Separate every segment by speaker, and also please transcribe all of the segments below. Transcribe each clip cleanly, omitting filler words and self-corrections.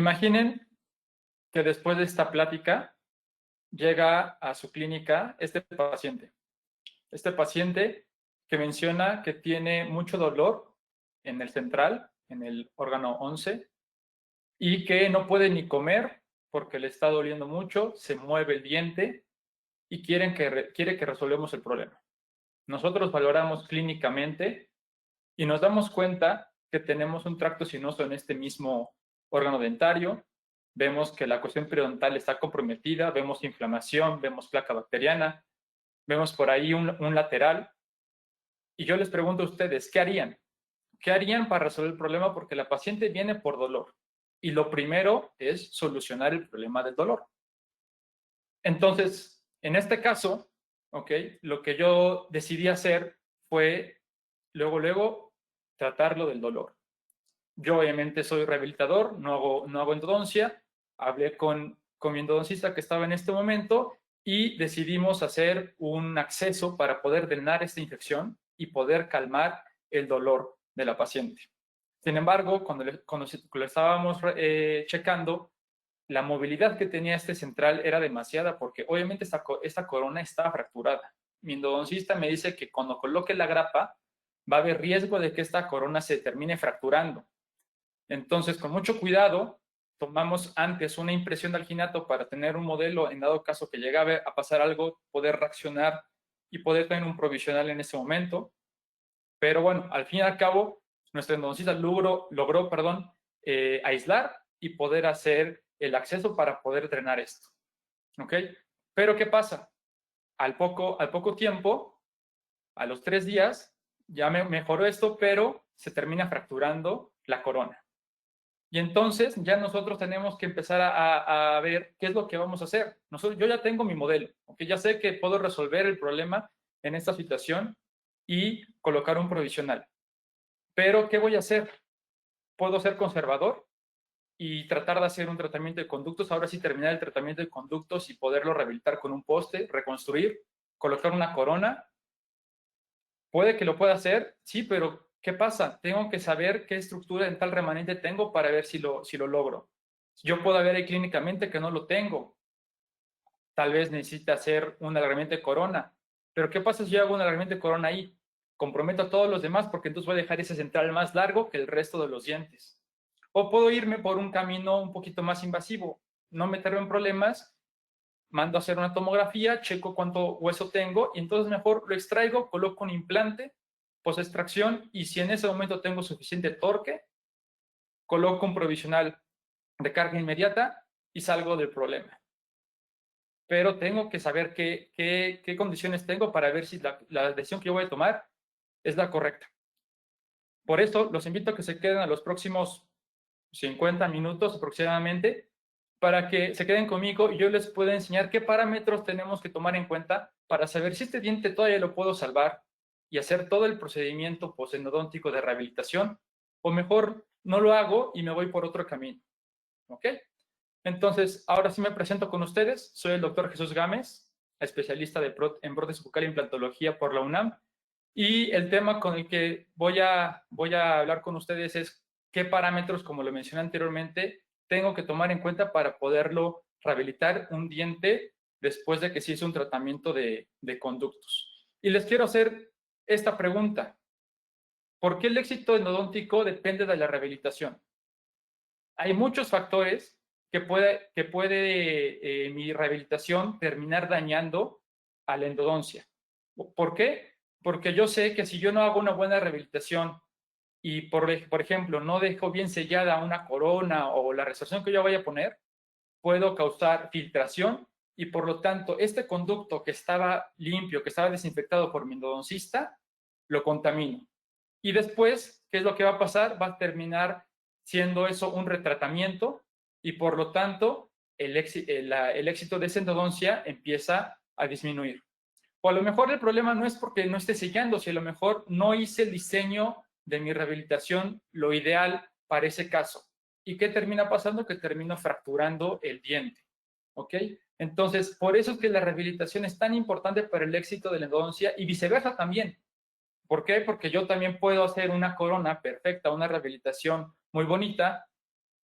Speaker 1: Imaginen que después de esta plática llega a su clínica este paciente. Este paciente que menciona que tiene mucho dolor en el central, en el órgano 11, y que no puede ni comer porque le está doliendo mucho, se mueve el diente y quiere que resolvamos el problema. Nosotros valoramos clínicamente y nos damos cuenta que tenemos un tracto sinuoso en este mismo órgano dentario, vemos que la cuestión periodontal está comprometida, vemos inflamación, vemos placa bacteriana, vemos por ahí un lateral, y yo les pregunto a ustedes, ¿qué harían? ¿Qué harían para resolver el problema? Porque la paciente viene por dolor, y lo primero es solucionar el problema del dolor. Entonces, en este caso, ¿ok? Lo que yo decidí hacer fue, luego, tratarlo del dolor. Yo obviamente soy rehabilitador, no hago endodoncia, hablé con mi endodoncista que estaba en este momento y decidimos hacer un acceso para poder drenar esta infección y poder calmar el dolor de la paciente. Sin embargo, cuando lo estábamos checando, la movilidad que tenía este central era demasiada porque obviamente esta corona está fracturada. Mi endodoncista me dice que cuando coloque la grapa va a haber riesgo de que esta corona se termine fracturando. Entonces, con mucho cuidado, tomamos antes una impresión de alginato para tener un modelo, en dado caso que llegara a pasar algo, poder reaccionar y poder tener un provisional en ese momento. Pero bueno, al fin y al cabo, nuestro endodoncista logró aislar y poder hacer el acceso para poder drenar esto. ¿Ok? Pero ¿qué pasa? Al poco tiempo, a los 3 días, ya mejoró esto, pero se termina fracturando la corona. Y entonces ya nosotros tenemos que empezar a ver qué es lo que vamos a hacer. Yo ya tengo mi modelo, ¿okay? Ya sé que puedo resolver el problema en esta situación y colocar un provisional. Pero, ¿qué voy a hacer? Puedo ser conservador y tratar de hacer un tratamiento de conductos, ahora sí terminar el tratamiento de conductos y poderlo rehabilitar con un poste, reconstruir, colocar una corona. Puede que lo pueda hacer, sí, pero ¿qué pasa? Tengo que saber qué estructura dental remanente tengo para ver si lo logro. Yo puedo ver ahí clínicamente que no lo tengo. Tal vez necesite hacer un alargamiento de corona. Pero ¿qué pasa si yo hago un alargamiento de corona ahí? Comprometo a todos los demás porque entonces voy a dejar ese central más largo que el resto de los dientes. O puedo irme por un camino un poquito más invasivo. No meterme en problemas, mando a hacer una tomografía, checo cuánto hueso tengo y entonces mejor lo extraigo, coloco un implante, post-extracción, y si en ese momento tengo suficiente torque, coloco un provisional de carga inmediata y salgo del problema. Pero tengo que saber qué condiciones tengo para ver si la decisión que yo voy a tomar es la correcta. Por eso los invito a que se queden a los próximos 50 minutos aproximadamente para que se queden conmigo y yo les pueda enseñar qué parámetros tenemos que tomar en cuenta para saber si este diente todavía lo puedo salvar y hacer todo el procedimiento postenodóntico de rehabilitación, o mejor no lo hago y me voy por otro camino. ¿Ok? Entonces, ahora sí me presento con ustedes. Soy el doctor Jesús Gámez, especialista en prótesis bucal e implantología por la UNAM, y el tema con el que voy a hablar con ustedes es qué parámetros, como lo mencioné anteriormente, tengo que tomar en cuenta para poderlo rehabilitar un diente después de que se hizo un tratamiento de conductos. Y les quiero hacer esta pregunta. ¿Por qué el éxito endodóntico depende de la rehabilitación? Hay muchos factores que puede mi rehabilitación terminar dañando a la endodoncia. ¿Por qué? Porque yo sé que si yo no hago una buena rehabilitación y, por ejemplo, no dejo bien sellada una corona o la restauración que yo vaya a poner, puedo causar filtración y, por lo tanto, este conducto que estaba limpio, que estaba desinfectado por mi endodoncista, lo contamino. Y después, ¿qué es lo que va a pasar? Va a terminar siendo eso un retratamiento y, por lo tanto, el éxito de esa endodoncia empieza a disminuir. O a lo mejor el problema no es porque no esté sellando, si a lo mejor no hice el diseño de mi rehabilitación lo ideal para ese caso. ¿Y qué termina pasando? Que termino fracturando el diente. ¿Ok? Entonces, por eso es que la rehabilitación es tan importante para el éxito de la endodoncia y viceversa también. ¿Por qué? Porque yo también puedo hacer una corona perfecta, una rehabilitación muy bonita,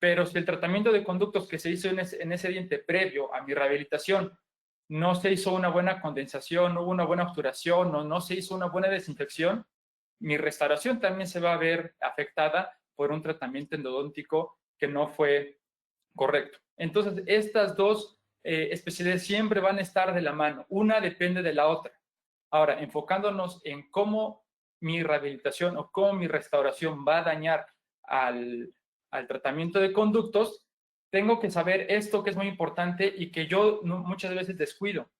Speaker 1: Pero si el tratamiento de conductos que se hizo en ese diente previo a mi rehabilitación no se hizo una buena condensación, no hubo una buena obturación, no se hizo una buena desinfección, mi restauración también se va a ver afectada por un tratamiento endodóntico que no fue correcto. Entonces, estas dos especialidades siempre van a estar de la mano. Una depende de la otra. Ahora, enfocándonos en cómo mi rehabilitación o cómo mi restauración va a dañar al tratamiento de conductos, tengo que saber esto que es muy importante y que yo muchas veces descuido.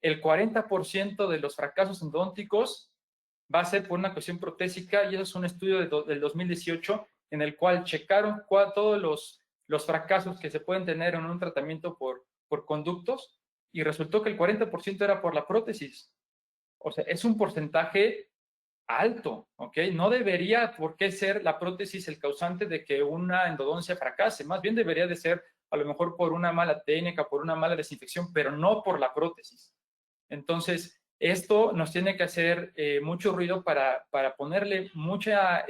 Speaker 1: El 40% de los fracasos endodónticos va a ser por una cuestión protésica, y eso es un estudio del 2018 en el cual checaron todos los fracasos que se pueden tener en un tratamiento por conductos, y resultó que el 40% era por la prótesis. O sea, es un porcentaje alto, ¿ok? No debería por qué ser la prótesis el causante de que una endodoncia fracase, más bien debería de ser a lo mejor por una mala técnica, por una mala desinfección, pero no por la prótesis. Entonces, esto nos tiene que hacer mucho ruido para ponerle mucha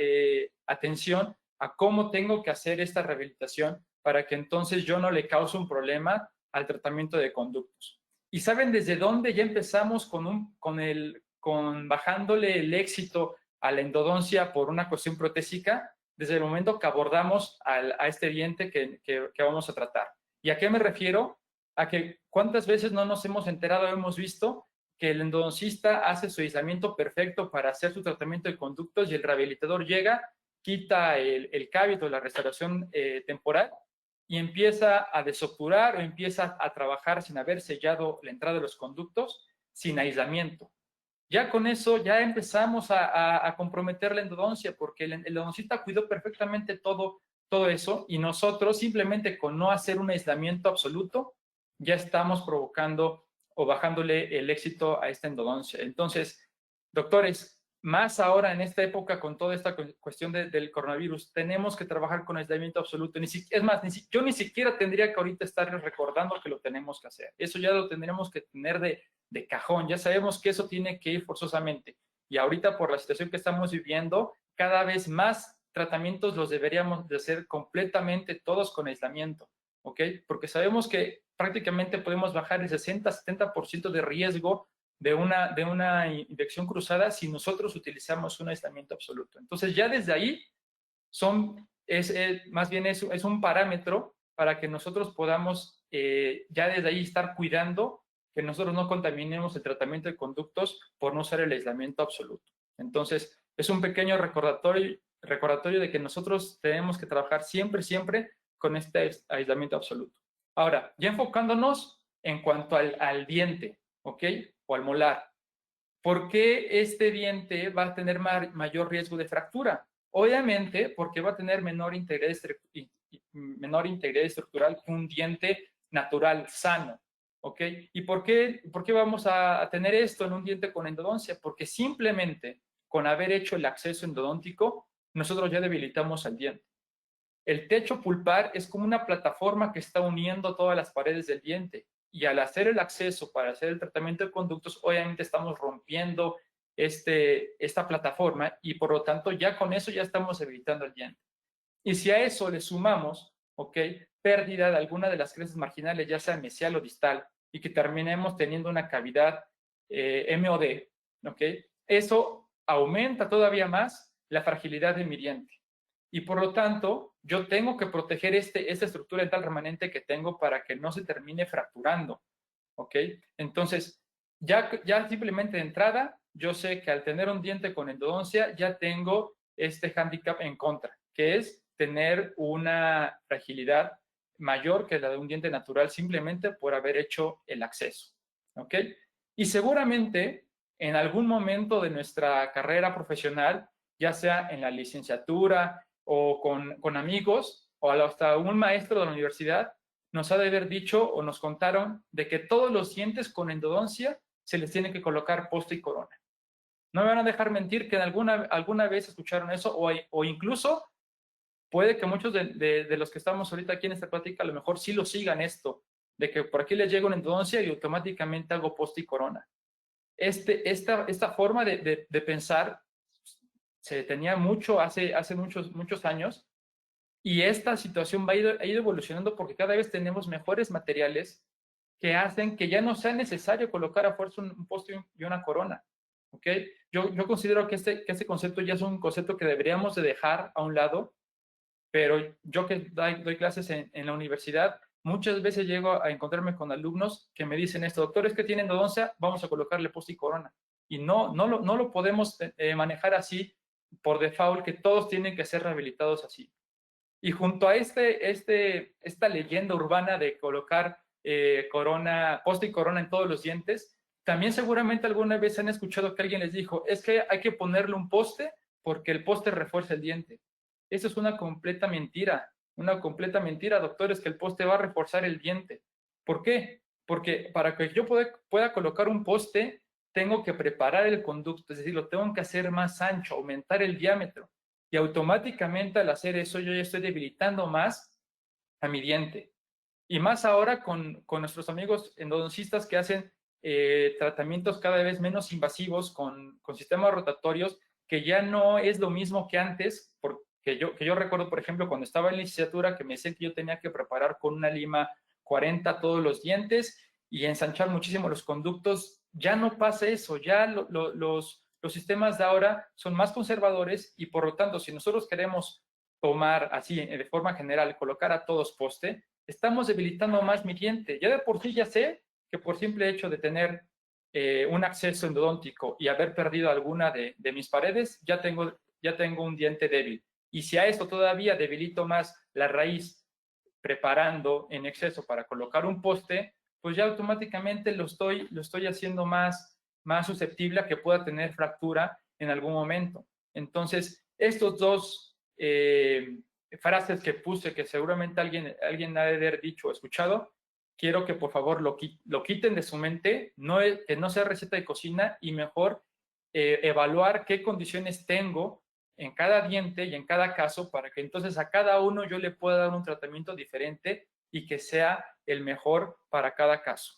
Speaker 1: atención a cómo tengo que hacer esta rehabilitación para que entonces yo no le cause un problema al tratamiento de conductos. ¿Y saben desde dónde ya empezamos con bajándole el éxito a la endodoncia por una cuestión protésica? Desde el momento que abordamos a este diente que vamos a tratar. ¿Y a qué me refiero? A que cuántas veces no nos hemos enterado, hemos visto que el endodoncista hace su aislamiento perfecto para hacer su tratamiento de conductos y el rehabilitador llega, quita el cávito, la restauración temporal, y empieza a desobturar o empieza a trabajar sin haber sellado la entrada de los conductos, sin aislamiento. Ya con eso ya empezamos a comprometer la endodoncia, porque el endodoncista cuidó perfectamente todo eso, y nosotros simplemente con no hacer un aislamiento absoluto ya estamos provocando o bajándole el éxito a esta endodoncia. Entonces, doctores, más ahora en esta época con toda esta cuestión del coronavirus, tenemos que trabajar con aislamiento absoluto. Es más, yo ni siquiera tendría que ahorita estarles recordando que lo tenemos que hacer. Eso ya lo tendremos que tener de cajón. Ya sabemos que eso tiene que ir forzosamente. Y ahorita por la situación que estamos viviendo, cada vez más tratamientos los deberíamos de hacer completamente todos con aislamiento, ¿ok? Porque sabemos que prácticamente podemos bajar el 60-70% de riesgo de una infección cruzada si nosotros utilizamos un aislamiento absoluto. Entonces ya desde ahí más bien es un parámetro para que nosotros podamos ya desde ahí estar cuidando que nosotros no contaminemos el tratamiento de conductos por no usar el aislamiento absoluto. Entonces, es un pequeño recordatorio de que nosotros tenemos que trabajar siempre con este aislamiento absoluto. Ahora, ya enfocándonos en cuanto al diente, ¿ok? O al molar. ¿Por qué este diente va a tener mayor riesgo de fractura? Obviamente, porque va a tener menor integridad estructural que un diente natural sano, ¿ok? ¿Y por qué vamos a tener esto en un diente con endodoncia? Porque simplemente con haber hecho el acceso endodóntico, nosotros ya debilitamos al diente. El techo pulpar es como una plataforma que está uniendo todas las paredes del diente, y al hacer el acceso para hacer el tratamiento de conductos, obviamente estamos rompiendo esta plataforma, y por lo tanto ya con eso ya estamos debilitando el diente. Y si a eso le sumamos, ¿ok?, pérdida de alguna de las crestas marginales, ya sea mesial o distal, y que terminemos teniendo una cavidad MOD, ¿ok?, eso aumenta todavía más la fragilidad de mi diente. Y por lo tanto, yo tengo que proteger esta estructura dental remanente que tengo para que no se termine fracturando, ¿ok? Entonces, ya simplemente de entrada, yo sé que al tener un diente con endodoncia, ya tengo este hándicap en contra, que es tener una fragilidad mayor que la de un diente natural simplemente por haber hecho el acceso, ¿ok? Y seguramente en algún momento de nuestra carrera profesional, ya sea en la licenciatura o con amigos o hasta un maestro de la universidad, nos ha de haber dicho o nos contaron de que todos los dientes con endodoncia se les tiene que colocar poste y corona. No me van a dejar mentir que alguna vez escucharon eso, o incluso puede que muchos de los que estamos ahorita aquí en esta plática a lo mejor sí lo sigan esto, de que por aquí les llega una endodoncia y automáticamente hago poste y corona. Esta forma de pensar se tenía mucho hace muchos años, Y esta situación ha ido evolucionando porque cada vez tenemos mejores materiales que hacen que ya no sea necesario colocar a fuerza un poste y una corona. ¿Ok? Yo considero que este concepto ya es un concepto que deberíamos de dejar a un lado, pero yo que doy clases en la universidad, muchas veces llego a encontrarme con alumnos que me dicen esto: doctor, es que tienen endodoncia, vamos a colocarle poste y corona. Y no lo podemos manejar así por default, que todos tienen que ser rehabilitados así. Y junto a esta leyenda urbana de colocar corona, poste y corona en todos los dientes, también seguramente alguna vez han escuchado que alguien les dijo: es que hay que ponerle un poste porque el poste refuerza el diente. Eso es una completa mentira, doctores, que el poste va a reforzar el diente. ¿Por qué? Porque para que yo pueda colocar un poste, tengo que preparar el conducto, es decir, lo tengo que hacer más ancho, aumentar el diámetro. Y automáticamente al hacer eso yo ya estoy debilitando más a mi diente. Y más ahora con nuestros amigos endodoncistas que hacen tratamientos cada vez menos invasivos con sistemas rotatorios, que ya no es lo mismo que antes, porque yo recuerdo, por ejemplo, cuando estaba en la licenciatura, que me decían que yo tenía que preparar con una lima 40 todos los dientes y ensanchar muchísimo los conductos. Ya no pasa eso, ya los sistemas de ahora son más conservadores y por lo tanto, si nosotros queremos tomar así de forma general, colocar a todos poste, estamos debilitando más mi diente. Ya de por sí ya sé que por simple hecho de tener un acceso endodóntico y haber perdido alguna de mis paredes, ya tengo un diente débil. Y si a esto todavía debilito más la raíz preparando en exceso para colocar un poste, pues ya automáticamente lo estoy haciendo más susceptible a que pueda tener fractura en algún momento. Entonces, estos dos frases que puse, que seguramente alguien ha de haber dicho o escuchado, quiero que por favor lo quiten de su mente, que no sea receta de cocina, y mejor evaluar qué condiciones tengo en cada diente y en cada caso, para que entonces a cada uno yo le pueda dar un tratamiento diferente y que sea el mejor para cada caso.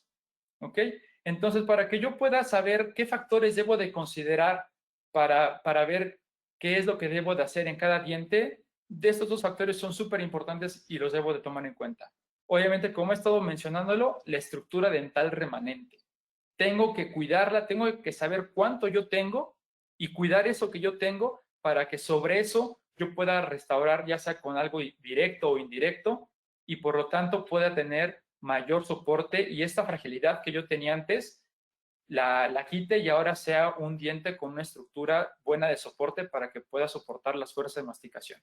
Speaker 1: ¿Ok? Entonces, para que yo pueda saber qué factores debo de considerar para ver qué es lo que debo de hacer en cada diente, de estos dos factores son súper importantes y los debo de tomar en cuenta. Obviamente, como he estado mencionándolo, la estructura dental remanente. Tengo que cuidarla, tengo que saber cuánto yo tengo y cuidar eso que yo tengo para que sobre eso yo pueda restaurar, ya sea con algo directo o indirecto, y por lo tanto pueda tener mayor soporte y esta fragilidad que yo tenía antes la quite y ahora sea un diente con una estructura buena de soporte para que pueda soportar las fuerzas de masticación.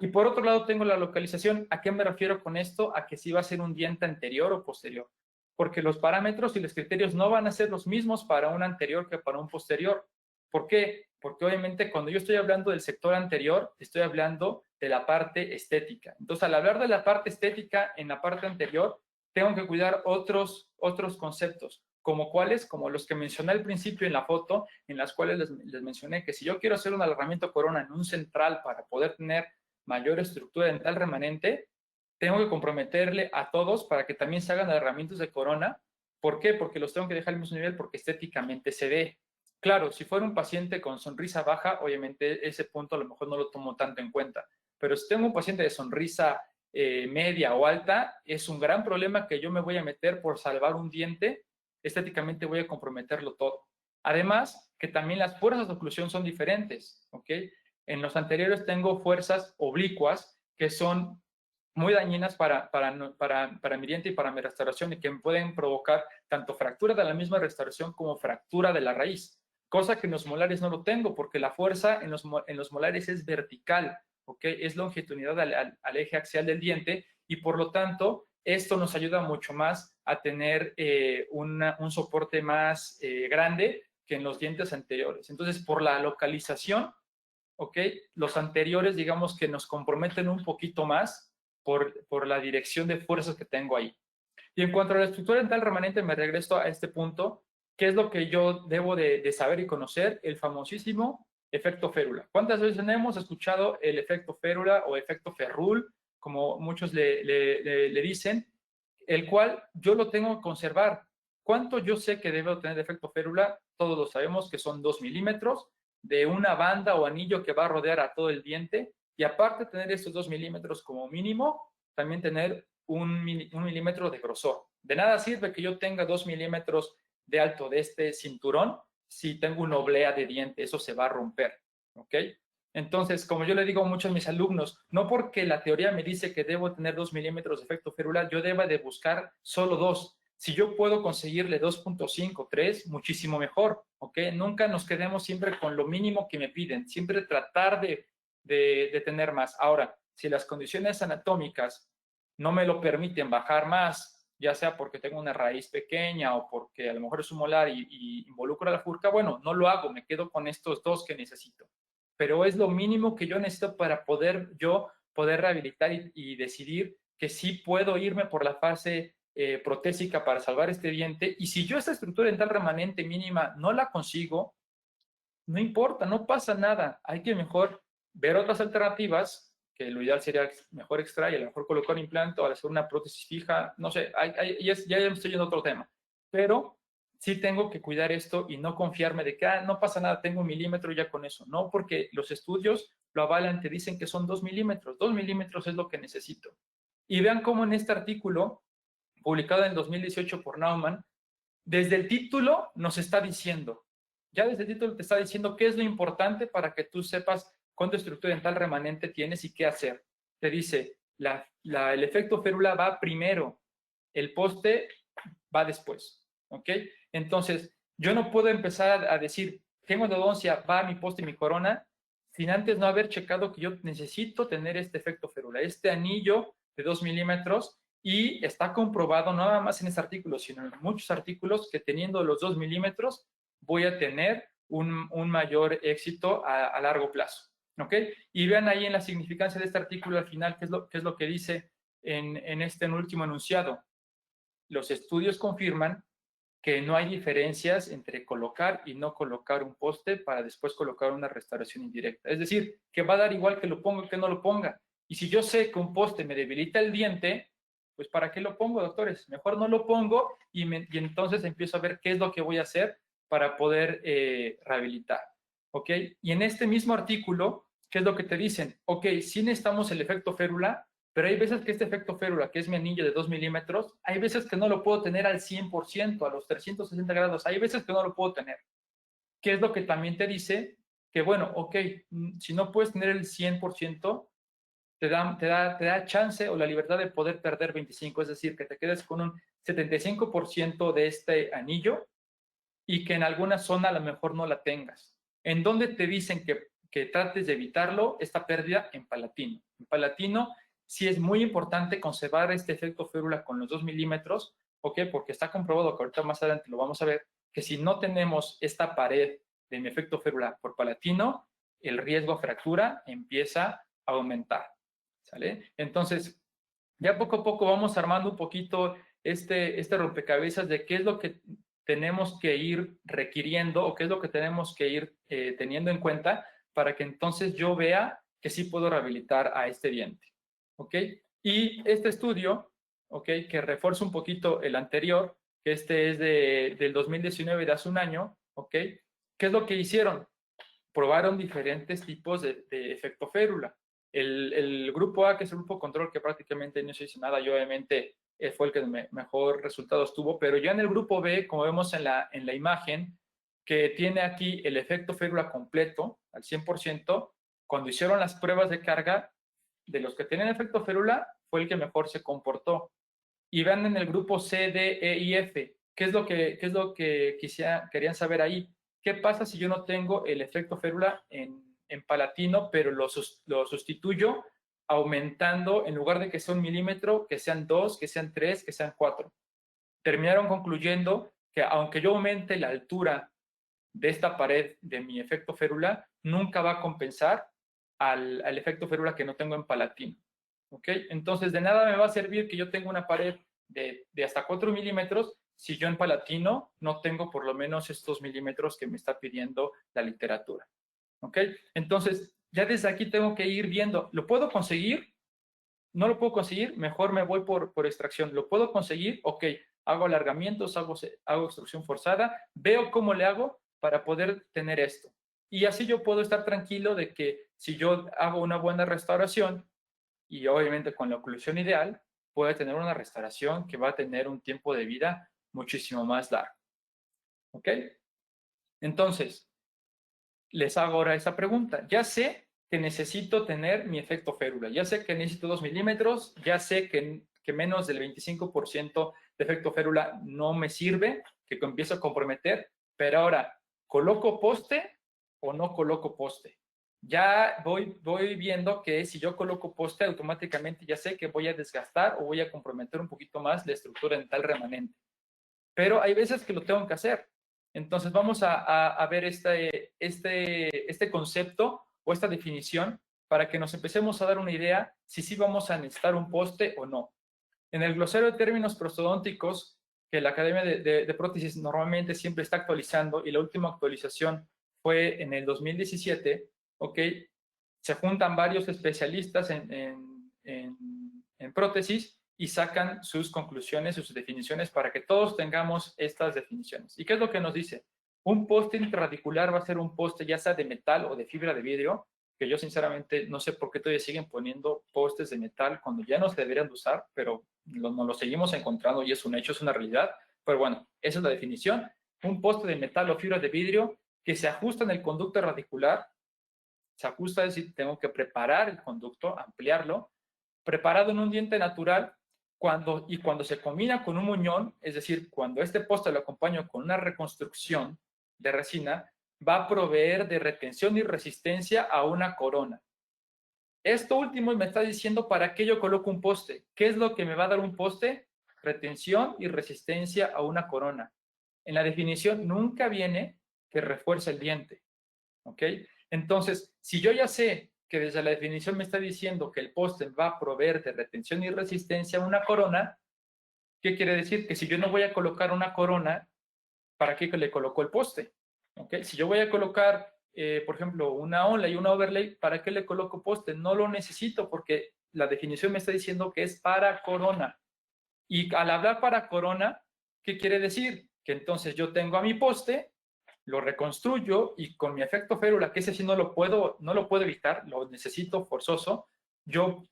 Speaker 1: Y por otro lado tengo la localización. ¿A qué me refiero con esto? A que si va a ser un diente anterior o posterior, porque los parámetros y los criterios no van a ser los mismos para un anterior que para un posterior. ¿Por qué? Porque obviamente cuando yo estoy hablando del sector anterior, estoy hablando de la parte estética. Entonces, al hablar de la parte estética en la parte anterior, tengo que cuidar otros conceptos, como cuáles, como los que mencioné al principio en la foto, en las cuales les mencioné que si yo quiero hacer un alargamiento corona en un central para poder tener mayor estructura dental remanente, tengo que comprometerle a todos para que también se hagan alargamientos de corona. ¿Por qué? Porque los tengo que dejar al mismo nivel, porque estéticamente se ve. Claro, si fuera un paciente con sonrisa baja, obviamente ese punto a lo mejor no lo tomo tanto en cuenta. Pero si tengo un paciente de sonrisa media o alta, es un gran problema que yo me voy a meter por salvar un diente. Estéticamente voy a comprometerlo todo. Además, que también las fuerzas de oclusión son diferentes, ¿ok? En los anteriores tengo fuerzas oblicuas que son muy dañinas para mi diente y para mi restauración, y que pueden provocar tanto fractura de la misma restauración como fractura de la raíz, cosa que en los molares no lo tengo, porque la fuerza en los molares es vertical, ¿ok? Es longitudinal al eje axial del diente, y por lo tanto esto nos ayuda mucho más a tener un soporte más grande que en los dientes anteriores. Entonces, por la localización, ¿ok? Los anteriores, digamos que nos comprometen un poquito más por la dirección de fuerzas que tengo ahí. Y en cuanto a la estructura dental remanente, me regreso a este punto. ¿Qué es lo que yo debo de saber y conocer? El famosísimo efecto férula. ¿Cuántas veces hemos escuchado el efecto férula o efecto Ferrul, como muchos le dicen? El cual yo lo tengo que conservar. ¿Cuánto yo sé que debo tener de efecto férula? Todos lo sabemos que son 2 milímetros de una banda o anillo que va a rodear a todo el diente, Y aparte de tener estos 2 milímetros como mínimo, también tener un milímetro de grosor. De nada sirve que yo tenga 2 milímetros de alto de este cinturón si tengo una oblea de diente, eso se va a romper, ¿ok? Entonces, como yo le digo a muchos de mis alumnos, no porque la teoría me dice que debo tener 2 milímetros de efecto ferular, yo deba de buscar solo 2. Si yo puedo conseguirle 2.5, 3, muchísimo mejor, ¿ok? Nunca nos quedemos siempre con lo mínimo que me piden, siempre tratar de tener más. Ahora, si las condiciones anatómicas no me lo permiten bajar más, ya sea porque tengo una raíz pequeña o porque a lo mejor es un molar y involucro a la furca, bueno, no lo hago, me quedo con estos 2 que necesito. Pero es lo mínimo que yo necesito para poder rehabilitar y decidir que sí puedo irme por la fase protésica para salvar este diente. Y si yo esta estructura dental remanente mínima no la consigo, no importa, no pasa nada. Hay que mejor ver otras alternativas, que lo ideal sería mejor extraer y a lo mejor colocar un implante o hacer una prótesis fija, no sé, ya me estoy yendo a otro tema. Pero sí tengo que cuidar esto y no confiarme de que no pasa nada, tengo 1 milímetro ya con eso. No, porque los estudios lo avalan, te dicen que son 2 milímetros. 2 milímetros es lo que necesito. Y vean cómo en este artículo, publicado en 2018 por Naumann, desde el título nos está diciendo, ya desde el título te está diciendo qué es lo importante para que tú sepas cuánta estructura dental remanente tienes y qué hacer. Te dice, el efecto férula va primero, el poste va después, ¿ok? Entonces, yo no puedo empezar a decir, tengo endodoncia, va mi poste y mi corona, sin antes no haber checado que yo necesito tener este efecto férula, este anillo de 2 milímetros, y está comprobado, no nada más en este artículo, sino en muchos artículos, que teniendo los 2 milímetros voy a tener un mayor éxito a largo plazo, ¿ok? Y vean ahí en la significancia de este artículo al final, qué es lo que dice en este último enunciado. Los estudios confirman que no hay diferencias entre colocar y no colocar un poste para después colocar una restauración indirecta. Es decir, que va a dar igual que lo ponga que no lo ponga. Y si yo sé que un poste me debilita el diente, pues ¿para qué lo pongo, doctores? Mejor no lo pongo y entonces empiezo a ver qué es lo que voy a hacer para poder rehabilitar. ¿Ok? Y en este mismo artículo, ¿qué es lo que te dicen? Ok, sí necesitamos el efecto férula, pero hay veces que este efecto férula, que es mi anillo de 2 milímetros, hay veces que no lo puedo tener al 100%, a los 360 grados. Hay veces que no lo puedo tener. ¿Qué es lo que también te dice? Que bueno, ok, si no puedes tener el 100%, te da chance o la libertad de poder perder 25, es decir, que te quedes con un 75% de este anillo y que en alguna zona a lo mejor no la tengas. ¿En dónde te dicen que trates de evitarlo, esta pérdida? En palatino. En palatino sí es muy importante conservar este efecto férula con los 2 milímetros, ¿ok? Porque está comprobado, que ahorita más adelante lo vamos a ver, que si no tenemos esta pared de mi efecto férula por palatino, el riesgo a fractura empieza a aumentar, ¿sale? Entonces, ya poco a poco vamos armando un poquito este rompecabezas de qué es lo que tenemos que ir requiriendo o qué es lo que tenemos que ir teniendo en cuenta para que entonces yo vea que sí puedo rehabilitar a este diente. ¿Ok? Y este estudio, ¿ok? Que refuerza un poquito el anterior, que este es del 2019, de hace un año, ¿ok? ¿Qué es lo que hicieron? Probaron diferentes tipos de efecto férula. El grupo A, que es el grupo control, que prácticamente no se hizo nada, y obviamente fue el que mejor resultados tuvo, pero ya en el grupo B, como vemos en la imagen, que tiene aquí el efecto férula completo, al 100%, cuando hicieron las pruebas de carga, de los que tienen efecto férula, fue el que mejor se comportó. Y vean en el grupo C, D, E y F, ¿qué es lo que querían saber ahí? ¿Qué pasa si yo no tengo el efecto férula en palatino, pero lo sustituyo aumentando, en lugar de que sea 1 milímetro, que sean 2, que sean 3, que sean 4? Terminaron concluyendo que aunque yo aumente la altura de esta pared de mi efecto férula, nunca va a compensar al efecto férula que no tengo en palatino. ¿Ok? Entonces, de nada me va a servir que yo tenga una pared de hasta 4 milímetros si yo en palatino no tengo por lo menos estos milímetros que me está pidiendo la literatura. ¿Ok? Entonces, ya desde aquí tengo que ir viendo, ¿lo puedo conseguir? ¿No lo puedo conseguir? Mejor me voy por extracción. ¿Lo puedo conseguir? Ok, hago alargamientos, hago extrusión forzada, veo cómo le hago para poder tener esto. Y así yo puedo estar tranquilo de que si yo hago una buena restauración, y obviamente con la oclusión ideal, puede tener una restauración que va a tener un tiempo de vida muchísimo más largo. ¿Ok? Entonces, les hago ahora esa pregunta. Ya sé que necesito tener mi efecto férula, ya sé que necesito 2 milímetros, ya sé que menos del 25% de efecto férula no me sirve, que empiezo a comprometer, pero ahora, ¿coloco poste o no coloco poste? Ya voy viendo que si yo coloco poste, automáticamente ya sé que voy a desgastar o voy a comprometer un poquito más la estructura dental remanente. Pero hay veces que lo tengo que hacer. Entonces vamos a ver este concepto o esta definición para que nos empecemos a dar una idea si sí vamos a necesitar un poste o no. En el glosario de términos prostodónticos, que la Academia de Prótesis normalmente siempre está actualizando, y la última actualización fue en el 2017, ¿ok? Se juntan varios especialistas en prótesis y sacan sus conclusiones, sus definiciones para que todos tengamos estas definiciones. ¿Y qué es lo que nos dice? Un poste intraradicular va a ser un poste ya sea de metal o de fibra de vidrio, que yo sinceramente no sé por qué todavía siguen poniendo postes de metal cuando ya no se deberían de usar, pero nos lo seguimos encontrando y es un hecho, es una realidad. Pero bueno, esa es la definición. Un poste de metal o fibra de vidrio que se ajusta en el conducto radicular, se ajusta, es decir, tengo que preparar el conducto, ampliarlo, preparado en un diente natural, cuando se combina con un muñón, es decir, cuando este poste lo acompaño con una reconstrucción de resina, va a proveer de retención y resistencia a una corona. Esto último me está diciendo para qué yo coloco un poste. ¿Qué es lo que me va a dar un poste? Retención y resistencia a una corona. En la definición nunca viene que refuerce el diente. ¿Ok? Entonces, si yo ya sé que desde la definición me está diciendo que el poste va a proveer de retención y resistencia a una corona, ¿qué quiere decir? Que si yo no voy a colocar una corona, ¿para qué le coloco el poste? ¿Ok? Si yo voy a colocar, por ejemplo, una onlay y una overlay, ¿para qué le coloco poste? No lo necesito porque la definición me está diciendo que es para corona. Y al hablar para corona, ¿qué quiere decir? Que entonces yo tengo a mi poste, lo reconstruyo y con mi efecto férula, que ese sí no lo puedo evitar, lo necesito forzoso, yo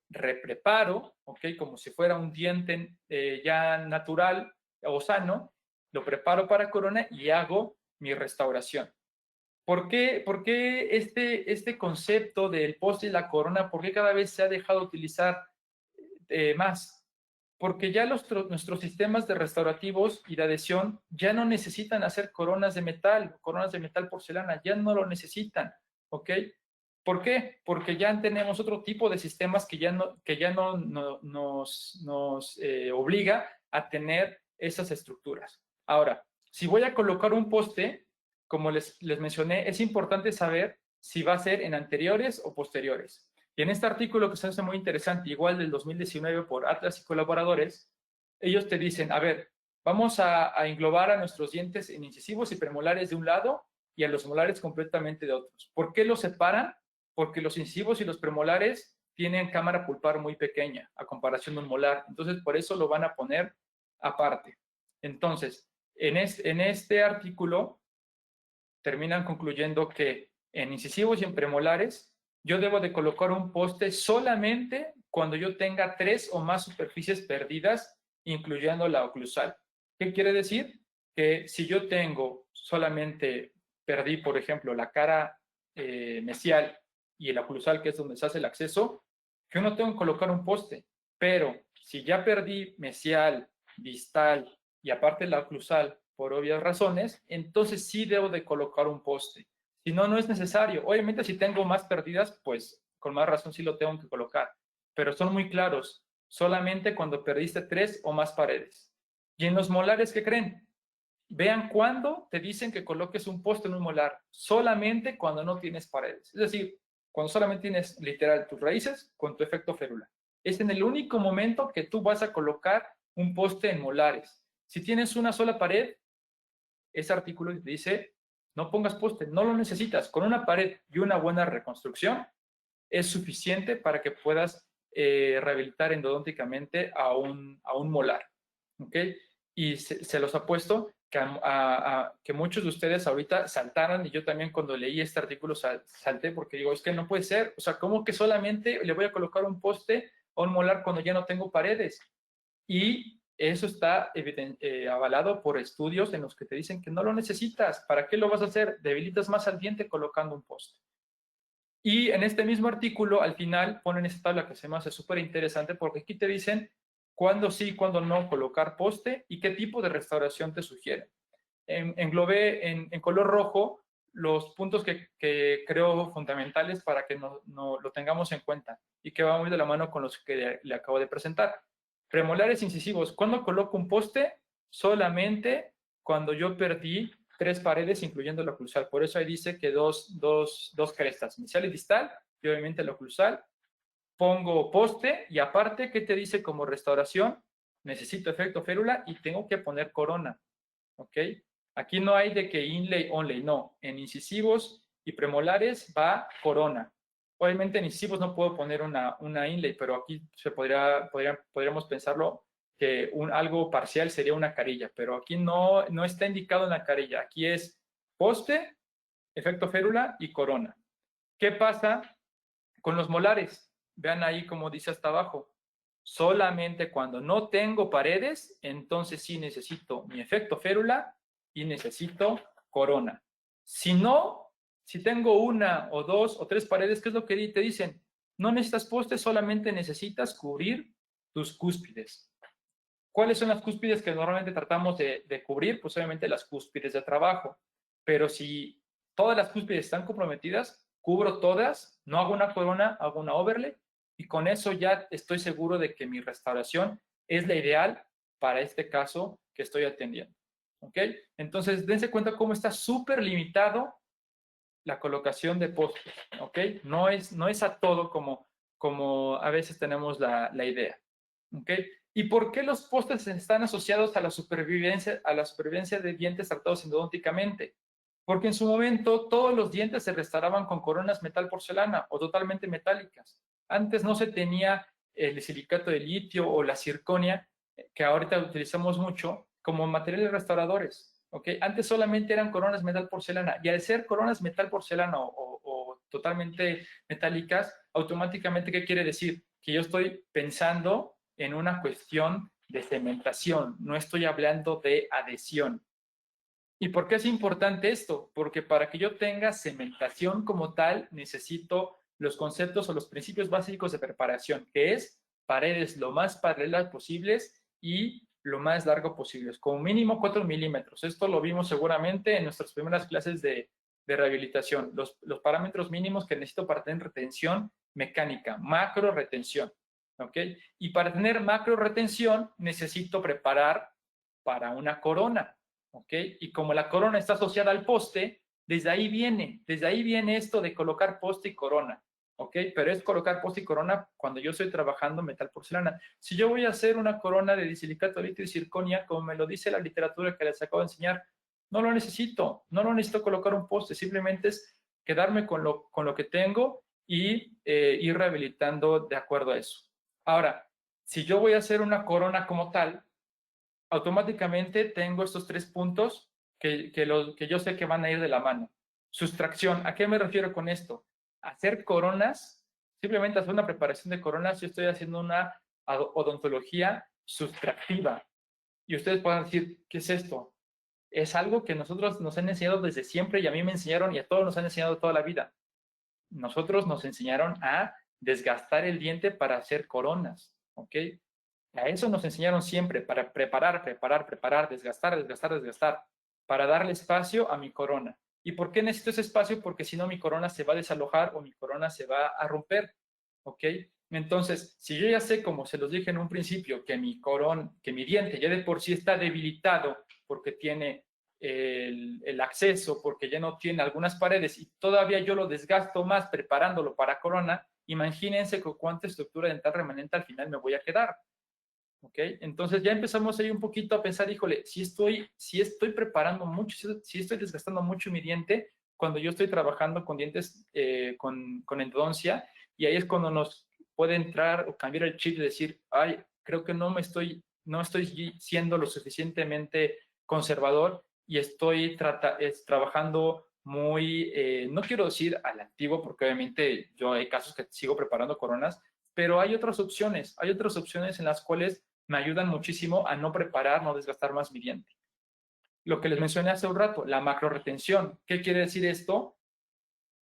Speaker 1: repreparo, ¿ok? Como si fuera un diente ya natural o sano, lo preparo para corona y hago mi restauración. ¿Por qué este concepto del poste y la corona, por qué cada vez se ha dejado de utilizar más? Porque ya nuestros sistemas de restaurativos y de adhesión ya no necesitan hacer coronas de metal porcelana, ya no lo necesitan, ¿ok? ¿Por qué? Porque ya tenemos otro tipo de sistemas que ya no nos obliga a tener esas estructuras. Ahora, si voy a colocar un poste, como les mencioné, es importante saber si va a ser en anteriores o posteriores. Y en este artículo que se hace muy interesante, igual del 2019 por Atlas y colaboradores, ellos te dicen, a ver, vamos a englobar a nuestros dientes en incisivos y premolares de un lado y a los molares completamente de otros. ¿Por qué los separan? Porque los incisivos y los premolares tienen cámara pulpar muy pequeña a comparación de un molar. Entonces, por eso lo van a poner aparte. Entonces, en este artículo terminan concluyendo que en incisivos y en premolares yo debo de colocar un poste solamente cuando yo tenga 3 o más superficies perdidas, incluyendo la oclusal. ¿Qué quiere decir? Que si yo tengo solamente, perdí, por ejemplo, la cara mesial y el oclusal, que es donde se hace el acceso, yo no tengo que colocar un poste. Pero si ya perdí mesial, distal y aparte la oclusal, por obvias razones, entonces sí debo de colocar un poste. Si no, no es necesario. Obviamente, si tengo más pérdidas, pues con más razón sí lo tengo que colocar. Pero son muy claros. Solamente cuando perdiste 3 o más paredes. Y en los molares, ¿qué creen? Vean cuándo te dicen que coloques un poste en un molar. Solamente cuando no tienes paredes. Es decir, cuando solamente tienes literal tus raíces con tu efecto férula. Es en el único momento que tú vas a colocar un poste en molares. Si tienes una sola pared, ese artículo dice, no pongas poste, no lo necesitas. Con una pared y una buena reconstrucción es suficiente para que puedas rehabilitar endodónticamente a un molar. ¿Ok? Y se los apuesto que muchos de ustedes ahorita saltaran, y yo también cuando leí este artículo salté porque digo, es que no puede ser, o sea, ¿cómo que solamente le voy a colocar un poste o un molar cuando ya no tengo paredes? Y eso está avalado por estudios en los que te dicen que no lo necesitas. ¿Para qué lo vas a hacer? Debilitas más al diente colocando un poste. Y en este mismo artículo, al final, ponen esta tabla que se me hace súper interesante porque aquí te dicen cuándo sí, cuándo no colocar poste y qué tipo de restauración te sugieren. Englobé en color rojo los puntos que creo fundamentales para que no lo tengamos en cuenta y que van muy de la mano con los que le acabo de presentar. Premolares incisivos. ¿Cuándo coloco un poste? Solamente cuando yo perdí 3 paredes, incluyendo la oclusal. Por eso ahí dice que dos crestas, inicial y distal, y obviamente la oclusal. Pongo poste y aparte, ¿qué te dice como restauración? Necesito efecto férula y tengo que poner corona. ¿Ok? Aquí no hay de que inlay, onlay, no. En incisivos y premolares va corona. Obviamente en incisivos no puedo poner una inlay, pero aquí podríamos pensarlo que algo parcial sería una carilla, pero aquí no está indicado en la carilla. Aquí es poste, efecto férula y corona. ¿Qué pasa con los molares? Vean ahí como dice hasta abajo. Solamente cuando no tengo paredes, entonces sí necesito mi efecto férula y necesito corona. Si no, si tengo 1 o 2 o 3 paredes, ¿qué es lo que te dicen? No necesitas postes, solamente necesitas cubrir tus cúspides. ¿Cuáles son las cúspides que normalmente tratamos de cubrir? Pues obviamente las cúspides de trabajo. Pero si todas las cúspides están comprometidas, cubro todas, no hago una corona, hago una overlay y con eso ya estoy seguro de que mi restauración es la ideal para este caso que estoy atendiendo. ¿Ok? Entonces, dense cuenta cómo está súper limitado la colocación de postes. ¿Ok? No es a todo como a veces tenemos la idea. ¿Ok? ¿Y por qué los postes están asociados a la supervivencia de dientes tratados endodónticamente? Porque en su momento todos los dientes se restauraban con coronas metal porcelana o totalmente metálicas. Antes no se tenía el silicato de litio o la zirconia, que ahorita utilizamos mucho, como materiales restauradores. ¿Okay? Antes solamente eran coronas metal porcelana y al ser coronas metal porcelana o totalmente metálicas, automáticamente, ¿qué quiere decir? Que yo estoy pensando en una cuestión de cementación, no estoy hablando de adhesión. ¿Y por qué es importante esto? Porque para que yo tenga cementación como tal, necesito los conceptos o los principios básicos de preparación, que es paredes lo más paralelas posibles y lo más largo posible, como mínimo 4 milímetros. Esto lo vimos seguramente en nuestras primeras clases de rehabilitación. Los parámetros mínimos que necesito para tener retención mecánica, macro retención. ¿Ok? Y para tener macro retención necesito preparar para una corona. ¿Ok? Y como la corona está asociada al poste, desde ahí viene esto de colocar poste y corona. ¿Ok? Pero es colocar poste y corona cuando yo estoy trabajando metal porcelana. Si yo voy a hacer una corona de disilicato de litio y zirconia, como me lo dice la literatura que les acabo de enseñar, no lo necesito colocar un poste, simplemente es quedarme con lo que tengo y ir rehabilitando de acuerdo a eso. Ahora, si yo voy a hacer una corona como tal, automáticamente tengo estos 3 puntos que yo sé que van a ir de la mano. Sustracción, ¿a qué me refiero con esto? Hacer coronas, simplemente hacer una preparación de coronas, yo estoy haciendo una odontología sustractiva. Y ustedes pueden decir, ¿qué es esto? Es algo que nosotros nos han enseñado desde siempre y a mí me enseñaron y a todos nos han enseñado toda la vida. Nosotros nos enseñaron a desgastar el diente para hacer coronas, ¿ok? A eso nos enseñaron siempre, para preparar, desgastar, para darle espacio a mi corona. ¿Y por qué necesito ese espacio? Porque si no mi corona se va a desalojar o mi corona se va a romper, ¿ok? Entonces, si yo ya sé, como se los dije en un principio, que mi diente ya de por sí está debilitado porque tiene el acceso, porque ya no tiene algunas paredes y todavía yo lo desgasto más preparándolo para corona, imagínense con cuánta estructura dental remanente al final me voy a quedar. ¿Ok? Entonces ya empezamos ahí un poquito a pensar, híjole, si estoy preparando mucho, si estoy desgastando mucho mi diente cuando yo estoy trabajando con dientes con endodoncia, y ahí es cuando nos puede entrar o cambiar el chip de decir, ay, creo que no estoy siendo lo suficientemente conservador y estoy trabajando muy, no quiero decir al activo, porque obviamente yo hay casos que sigo preparando coronas, pero hay otras opciones en las cuales me ayudan muchísimo a no preparar, no desgastar más mi diente. Lo que les mencioné hace un rato, la macro retención. ¿Qué quiere decir esto?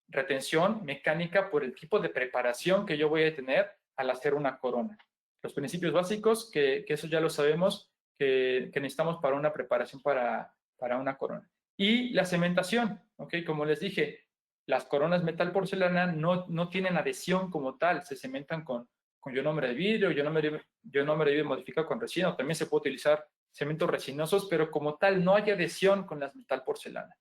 Speaker 1: Retención mecánica por el tipo de preparación que yo voy a tener al hacer una corona. Los principios básicos, que eso ya lo sabemos, que necesitamos para una preparación para una corona. Y la cementación, ¿ok? Como les dije, las coronas metal porcelana no tienen adhesión como tal, se cementan con ionombre de vidrio, ionombre de vidrio modificado con resina, o también se puede utilizar cementos resinosos, pero como tal no hay adhesión con las metal porcelana.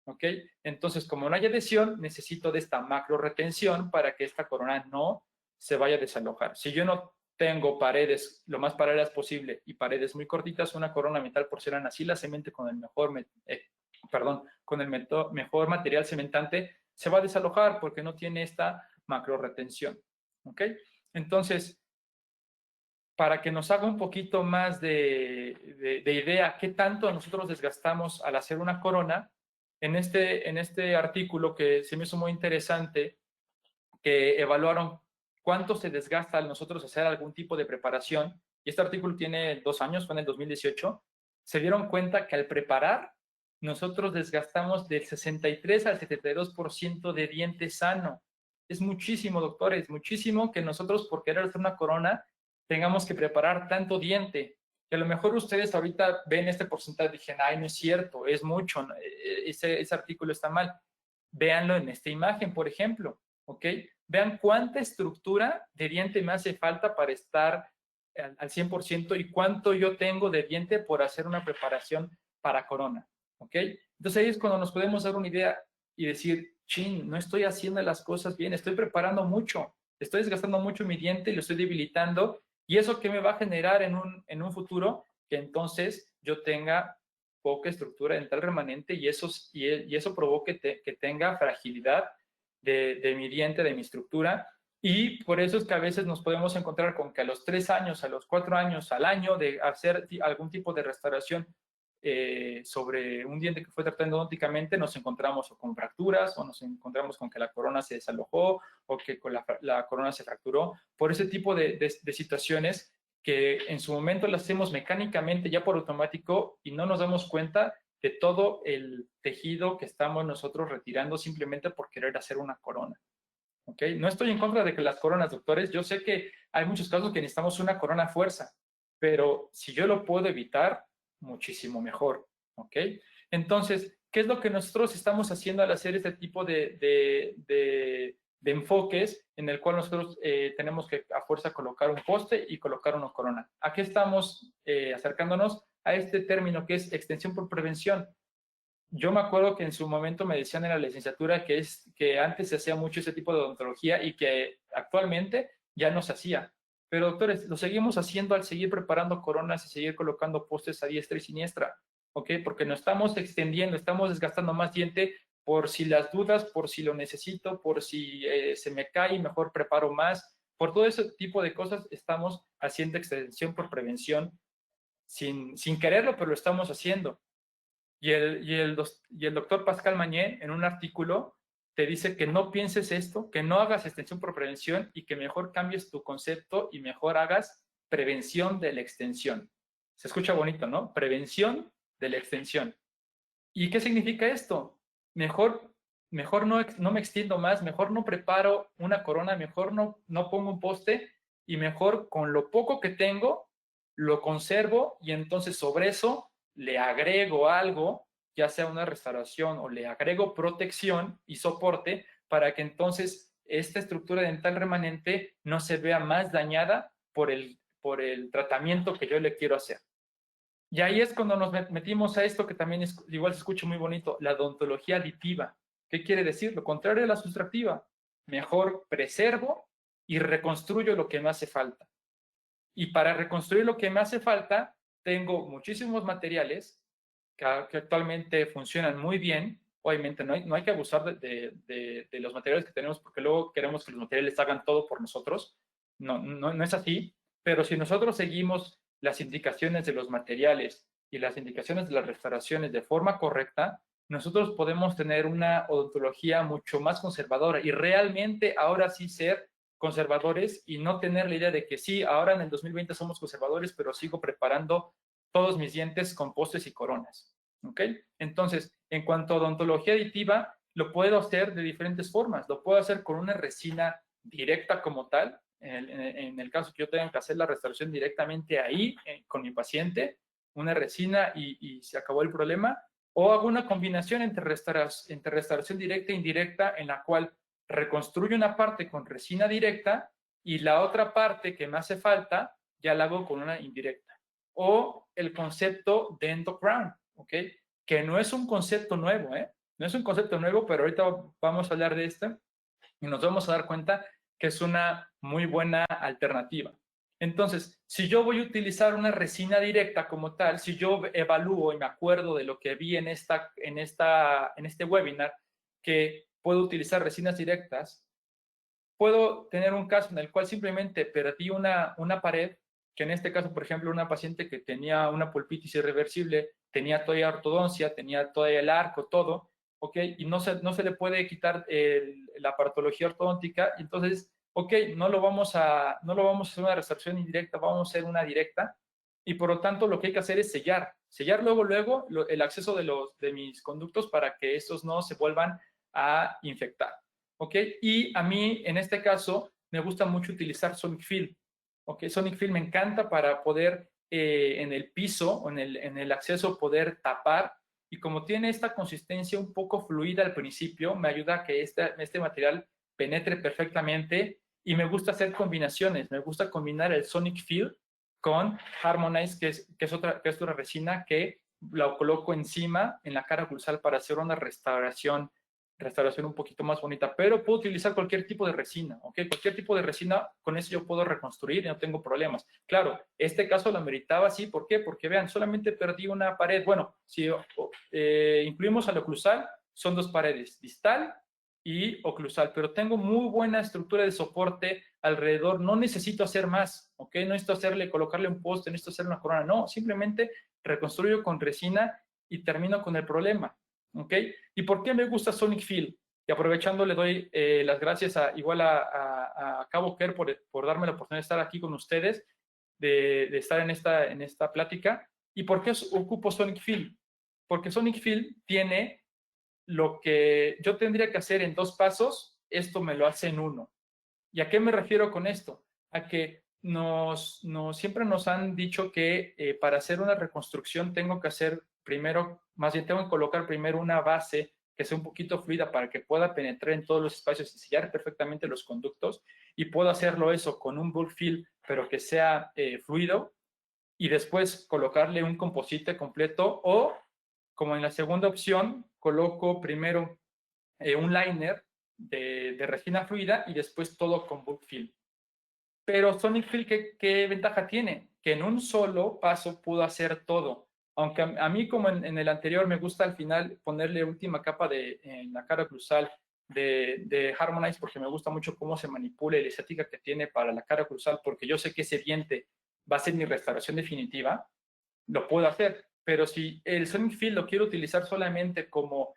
Speaker 1: ¿Ok? Entonces, como no hay adhesión, necesito de esta macro retención para que esta corona no se vaya a desalojar. Si yo no tengo paredes lo más paralelas posible y paredes muy cortitas, una corona metal porcelana sí la cemente con el mejor, mejor material cementante, se va a desalojar porque no tiene esta macro retención. ¿Ok? Entonces, para que nos haga un poquito más de idea qué tanto nosotros desgastamos al hacer una corona, en este artículo que se me hizo muy interesante, que evaluaron cuánto se desgasta al nosotros hacer algún tipo de preparación, y este artículo tiene 2 años, fue en el 2018, se dieron cuenta que al preparar, nosotros desgastamos del 63 al 72% de diente sano. Es muchísimo, doctores, muchísimo que nosotros por querer hacer una corona tengamos que preparar tanto diente. Que a lo mejor ustedes ahorita ven este porcentaje y dicen, ay, no es cierto, es mucho, ese artículo está mal. Véanlo en esta imagen, por ejemplo, ¿ok? Vean cuánta estructura de diente me hace falta para estar al 100% y cuánto yo tengo de diente por hacer una preparación para corona, ¿ok? Entonces ahí es cuando nos podemos dar una idea y decir, chin, no estoy haciendo las cosas bien, estoy preparando mucho, estoy desgastando mucho mi diente y lo estoy debilitando. ¿Y eso qué me va a generar en un futuro? Que entonces yo tenga poca estructura dental remanente y eso provoque que tenga fragilidad de mi diente, de mi estructura. Y por eso es que a veces nos podemos encontrar con que a los 3 años, a los 4 años, al año de hacer algún tipo de restauración sobre un diente que fue tratado endodónticamente, nos encontramos o con fracturas, o nos encontramos con que la corona se desalojó, o que con la corona se fracturó, por ese tipo de situaciones que en su momento las hacemos mecánicamente ya por automático y no nos damos cuenta de todo el tejido que estamos nosotros retirando simplemente por querer hacer una corona. ¿Ok? No estoy en contra de que las coronas, doctores, yo sé que hay muchos casos que necesitamos una corona a fuerza, pero si yo lo puedo evitar, muchísimo mejor. ¿Ok? Entonces, ¿qué es lo que nosotros estamos haciendo al hacer este tipo de enfoques en el cual nosotros tenemos que a fuerza colocar un poste y colocar una corona? ¿A qué estamos acercándonos? A este término que es extensión por prevención. Yo me acuerdo que en su momento me decían en la licenciatura que antes se hacía mucho ese tipo de odontología y que actualmente ya no se hacía. Pero doctores, lo seguimos haciendo al seguir preparando coronas y seguir colocando postes a diestra y siniestra, ¿ok? Porque nos estamos extendiendo, estamos desgastando más diente por si las dudas, por si lo necesito, por si se me cae y mejor preparo más. Por todo ese tipo de cosas estamos haciendo extensión por prevención sin quererlo, pero lo estamos haciendo. Y el doctor Pascal Mañé, en un artículo, te dice que no pienses esto, que no hagas extensión por prevención y que mejor cambies tu concepto y mejor hagas prevención de la extensión. Se escucha bonito, ¿no? Prevención de la extensión. ¿Y qué significa esto? Mejor no me extiendo más, mejor no preparo una corona, mejor no pongo un poste y mejor con lo poco que tengo lo conservo y entonces sobre eso le agrego algo, ya sea una restauración o le agrego protección y soporte para que entonces esta estructura dental remanente no se vea más dañada por el tratamiento que yo le quiero hacer. Y ahí es cuando nos metimos a esto que también igual se escucha muy bonito, la odontología aditiva. ¿Qué quiere decir? Lo contrario de la sustractiva. Mejor preservo y reconstruyo lo que me hace falta. Y para reconstruir lo que me hace falta, tengo muchísimos materiales que actualmente funcionan muy bien. Obviamente no hay que abusar de los materiales que tenemos porque luego queremos que los materiales hagan todo por nosotros. No es así. Pero si nosotros seguimos las indicaciones de los materiales y las indicaciones de las restauraciones de forma correcta, nosotros podemos tener una odontología mucho más conservadora y realmente ahora sí ser conservadores y no tener la idea de que sí, ahora en el 2020 somos conservadores, pero sigo preparando todos mis dientes con postes y coronas. ¿Ok? Entonces, en cuanto a odontología aditiva, lo puedo hacer de diferentes formas. Lo puedo hacer con una resina directa como tal, en el caso que yo tenga que hacer la restauración directamente ahí, con mi paciente, una resina y se acabó el problema, o hago una combinación entre restauración directa e indirecta en la cual reconstruyo una parte con resina directa y la otra parte que me hace falta ya la hago con una indirecta. O el concepto de EndoCrown, ¿ok? Que no es un concepto nuevo, ¿eh? No es un concepto nuevo, pero ahorita vamos a hablar de este y nos vamos a dar cuenta que es una muy buena alternativa. Entonces, si yo voy a utilizar una resina directa como tal, si yo evalúo y me acuerdo de lo que vi en este webinar, que puedo utilizar resinas directas, puedo tener un caso en el cual simplemente perdí una pared, que en este caso, por ejemplo, una paciente que tenía una pulpitis irreversible, tenía todavía ortodoncia, tenía todavía el arco, todo, ¿ok? Y no se le puede quitar la patología ortodóntica, entonces, ok, no lo vamos a hacer una restauración indirecta, vamos a hacer una directa, y por lo tanto lo que hay que hacer es sellar luego el acceso de mis conductos para que estos no se vuelvan a infectar. ¿Ok? Y a mí, en este caso, me gusta mucho utilizar Sonic Fill. ¿Ok? Sonic Fill me encanta para poder en el piso o en el acceso poder tapar. Y como tiene esta consistencia un poco fluida al principio, me ayuda a que este material penetre perfectamente. Y me gusta hacer combinaciones. Me gusta combinar el Sonic Fill con Harmonize, que es otra resina que la coloco encima en la cara oclusal para hacer una restauración un poquito más bonita, pero puedo utilizar cualquier tipo de resina, ¿ok? Cualquier tipo de resina, con eso yo puedo reconstruir y no tengo problemas. Claro, este caso lo ameritaba, sí, ¿por qué? Porque vean, solamente perdí una pared. Bueno, si incluimos al oclusal, son dos paredes, distal y oclusal, pero tengo muy buena estructura de soporte alrededor, no necesito hacer más, ¿ok? No necesito colocarle un poste, no necesito hacer una corona, no, simplemente reconstruyo con resina y termino con el problema. ¿Ok? ¿Y por qué me gusta Sonic Fill? Y aprovechando, le doy las gracias a Cabo Care por darme la oportunidad de estar aquí con ustedes, de estar en esta plática. ¿Y por qué ocupo Sonic Fill? Porque Sonic Fill tiene lo que yo tendría que hacer en 2 pasos, esto me lo hace en 1. ¿Y a qué me refiero con esto? A que siempre nos han dicho que para hacer una reconstrucción tengo que hacer primero, más bien tengo que colocar primero una base que sea un poquito fluida para que pueda penetrar en todos los espacios y sellar perfectamente los conductos, y puedo hacerlo eso con un bulk fill, pero que sea fluido, y después colocarle un composite completo, o como en la segunda opción, coloco primero un liner de resina fluida y después todo con bulk fill. Pero Sonic Fill, ¿qué ventaja tiene? Que en un solo paso pudo hacer todo. Aunque a mí, como en el anterior, me gusta al final ponerle última capa en la cara cruzal de Harmonize, porque me gusta mucho cómo se manipula y la estética que tiene para la cara cruzal, porque yo sé que ese diente va a ser mi restauración definitiva, lo puedo hacer. Pero si el Sonic Fill lo quiero utilizar solamente como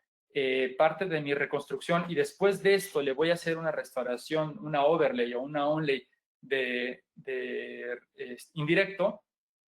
Speaker 1: parte de mi reconstrucción y después de esto le voy a hacer una restauración, una overlay o una onlay indirecto,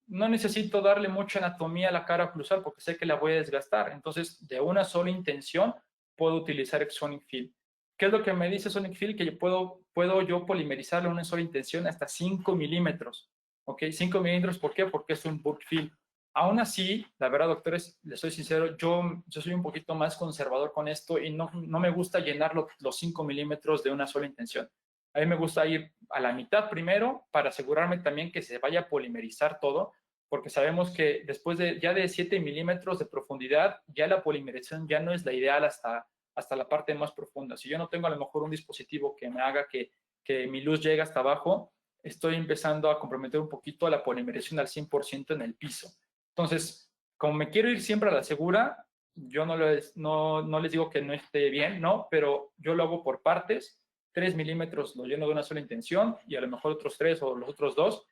Speaker 1: no necesito darle mucha anatomía a la cara oclusal porque sé que la voy a desgastar. Entonces, de una sola intención, puedo utilizar el Sonic Fill. ¿Qué es lo que me dice Sonic Fill? Que puedo yo polimerizarlo en una sola intención hasta 5 milímetros. ¿Ok? 5 milímetros, ¿por qué? Porque es un bulk fill. Aún así, la verdad, doctores, les soy sincero, yo soy un poquito más conservador con esto y no me gusta llenar los 5 milímetros de una sola intención. A mí me gusta ir a la mitad primero para asegurarme también que se vaya a polimerizar todo, porque sabemos que después ya de 7 milímetros de profundidad, ya la polimerización ya no es la ideal hasta la parte más profunda. Si yo no tengo a lo mejor un dispositivo que me haga que mi luz llegue hasta abajo, estoy empezando a comprometer un poquito la polimerización al 100% en el piso. Entonces, como me quiero ir siempre a la segura, yo no les digo que no esté bien, ¿no? Pero yo lo hago por partes. 3 milímetros lo lleno de una sola intención y a lo mejor otros 3 o los otros 2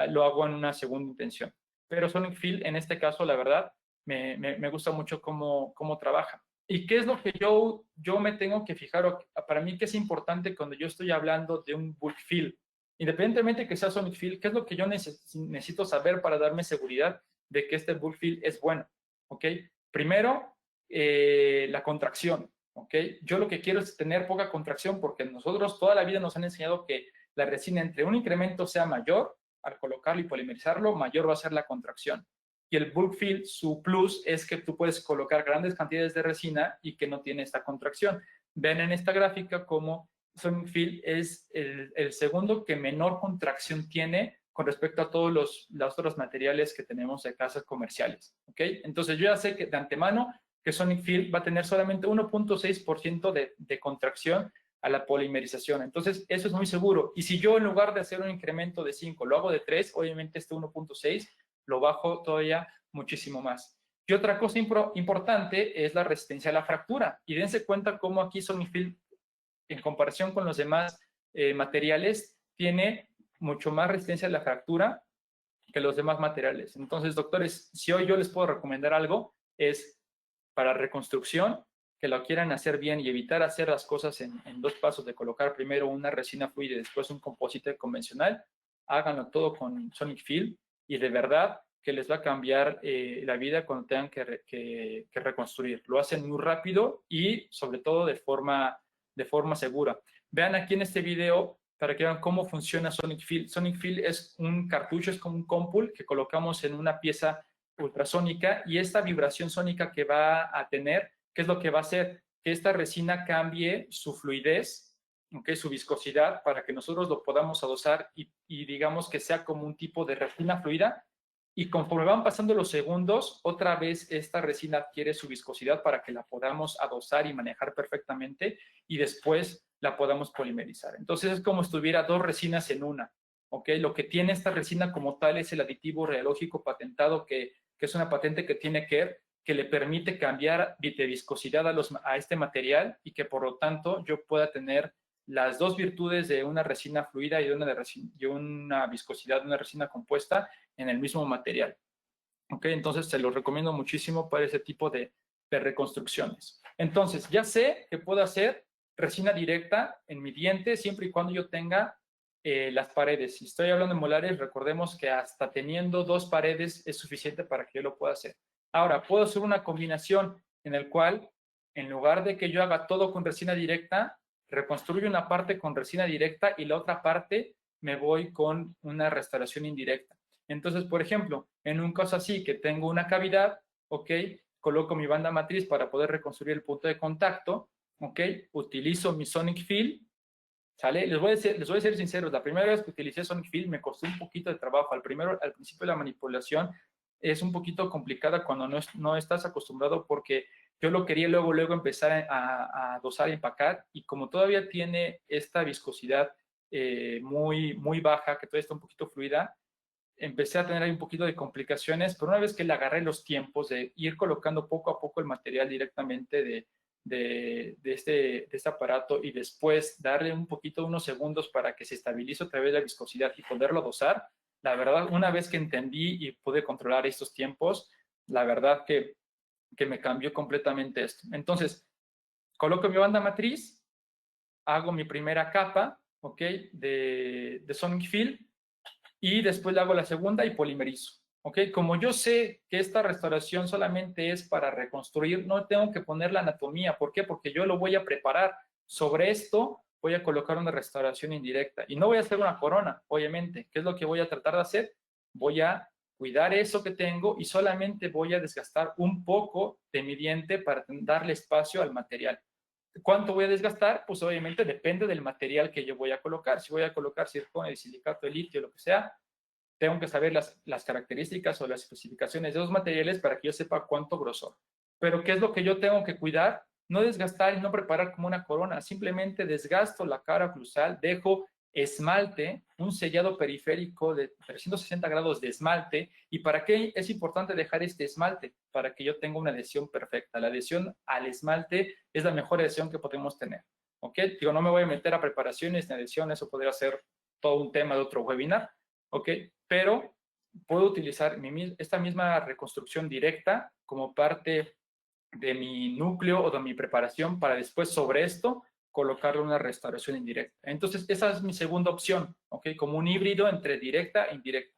Speaker 1: lo hago en una segunda intención. pero Sonic Field en este caso, la verdad, me gusta mucho cómo trabaja. ¿Y qué es lo que yo me tengo que fijar? Para mí, ¿qué es importante cuando yo estoy hablando de un bulk field? Independientemente que sea Sonic Field, ¿qué es lo que yo necesito saber para darme seguridad de que este bulk field es bueno? ¿Ok? Primero, la contracción. ¿Ok? Yo lo que quiero es tener poca contracción porque nosotros toda la vida nos han enseñado que la resina entre un incremento sea mayor, al colocarlo y polimerizarlo, mayor va a ser la contracción. Y el bulk fill, su plus es que tú puedes colocar grandes cantidades de resina y que no tiene esta contracción. Ven en esta gráfica cómo Sonic Field es el segundo que menor contracción tiene con respecto a todos los otros materiales que tenemos de casas comerciales. ¿Ok? Entonces yo ya sé que de antemano que Sonic Field va a tener solamente 1.6% de contracción a la polimerización. Entonces, eso es muy seguro. Y si yo en lugar de hacer un incremento de 5, lo hago de 3, obviamente este 1.6 lo bajo todavía muchísimo más. Y otra cosa importante es la resistencia a la fractura. Y dense cuenta cómo aquí Sonic Field, en comparación con los demás materiales, tiene mucho más resistencia a la fractura que los demás materiales. Entonces, doctores, si hoy yo les puedo recomendar algo, es para reconstrucción, que lo quieran hacer bien y evitar hacer las cosas en 2 pasos, de colocar primero una resina fluida y después un composite convencional, háganlo todo con Sonic Field y de verdad que les va a cambiar la vida cuando tengan que reconstruir. Lo hacen muy rápido y sobre todo de forma segura. Vean aquí en este video para que vean cómo funciona Sonic Field. Sonic Field es un cartucho, es como un compul que colocamos en una pieza ultrasónica y esta vibración sónica que va a tener, ¿qué es lo que va a hacer? Que esta resina cambie su fluidez, ¿okay? Su viscosidad, para que nosotros lo podamos adosar y digamos que sea como un tipo de resina fluida. Y conforme van pasando los segundos, otra vez esta resina adquiere su viscosidad para que la podamos adosar y manejar perfectamente y después la podamos polimerizar. Entonces es como si tuviera 2 resinas en una. ¿Ok? Lo que tiene esta resina como tal es el aditivo rheológico patentado que es una patente que tiene Kerr, que le permite cambiar de viscosidad a este material y que por lo tanto yo pueda tener las 2 virtudes de una resina fluida y de una viscosidad de una resina compuesta en el mismo material. ¿Ok? Entonces se lo recomiendo muchísimo para ese tipo de reconstrucciones. Entonces ya sé que puedo hacer resina directa en mi diente siempre y cuando yo tenga las paredes. Si estoy hablando de molares, recordemos que hasta teniendo 2 paredes es suficiente para que yo lo pueda hacer. Ahora, puedo hacer una combinación en el cual, en lugar de que yo haga todo con resina directa, reconstruyo una parte con resina directa y la otra parte me voy con una restauración indirecta. Entonces, por ejemplo, en un caso así que tengo una cavidad, ¿ok? Coloco mi banda matriz para poder reconstruir el punto de contacto, ¿ok? Utilizo mi Sonic Field, ¿sale? Les voy a ser sinceros, la primera vez que utilicé Sonic Field me costó un poquito de trabajo. Al principio la manipulación es un poquito complicada cuando no estás acostumbrado, porque yo lo quería luego empezar a dosar y empacar, y como todavía tiene esta viscosidad muy baja, que todavía está un poquito fluida, empecé a tener ahí un poquito de complicaciones, pero una vez que le agarré los tiempos de ir colocando poco a poco el material directamente de este aparato y después darle un poquito, unos segundos para que se estabilice otra vez la viscosidad y poderlo dosar, la verdad, una vez que entendí y pude controlar estos tiempos, la verdad que me cambió completamente esto. Entonces, coloco mi banda matriz, hago mi primera capa, ¿ok? De Sonic Field, y después le hago la segunda y polimerizo. ¿Ok? Como yo sé que esta restauración solamente es para reconstruir, no tengo que poner la anatomía. ¿Por qué? Porque yo lo voy a preparar. Sobre esto voy a colocar una restauración indirecta. Y no voy a hacer una corona, obviamente. ¿Qué es lo que voy a tratar de hacer? Voy a cuidar eso que tengo y solamente voy a desgastar un poco de mi diente para darle espacio al material. ¿Cuánto voy a desgastar? Pues obviamente depende del material que yo voy a colocar. Si voy a colocar circonio, silicato de litio, lo que sea, tengo que saber las características o las especificaciones de esos materiales para que yo sepa cuánto grosor. Pero ¿qué es lo que yo tengo que cuidar? No desgastar y no preparar como una corona. Simplemente desgasto la cara oclusal, dejo esmalte, un sellado periférico de 360 grados de esmalte. ¿Y para qué es importante dejar este esmalte? Para que yo tenga una adhesión perfecta. La adhesión al esmalte es la mejor adhesión que podemos tener. ¿Ok? Digo, no me voy a meter a preparaciones ni adhesiones, eso podría ser todo un tema de otro webinar. ¿Ok? Pero puedo utilizar esta misma reconstrucción directa como parte de mi núcleo o de mi preparación para después sobre esto colocarle una restauración indirecta. Entonces, esa es mi segunda opción, ¿ok? Como un híbrido entre directa e indirecta.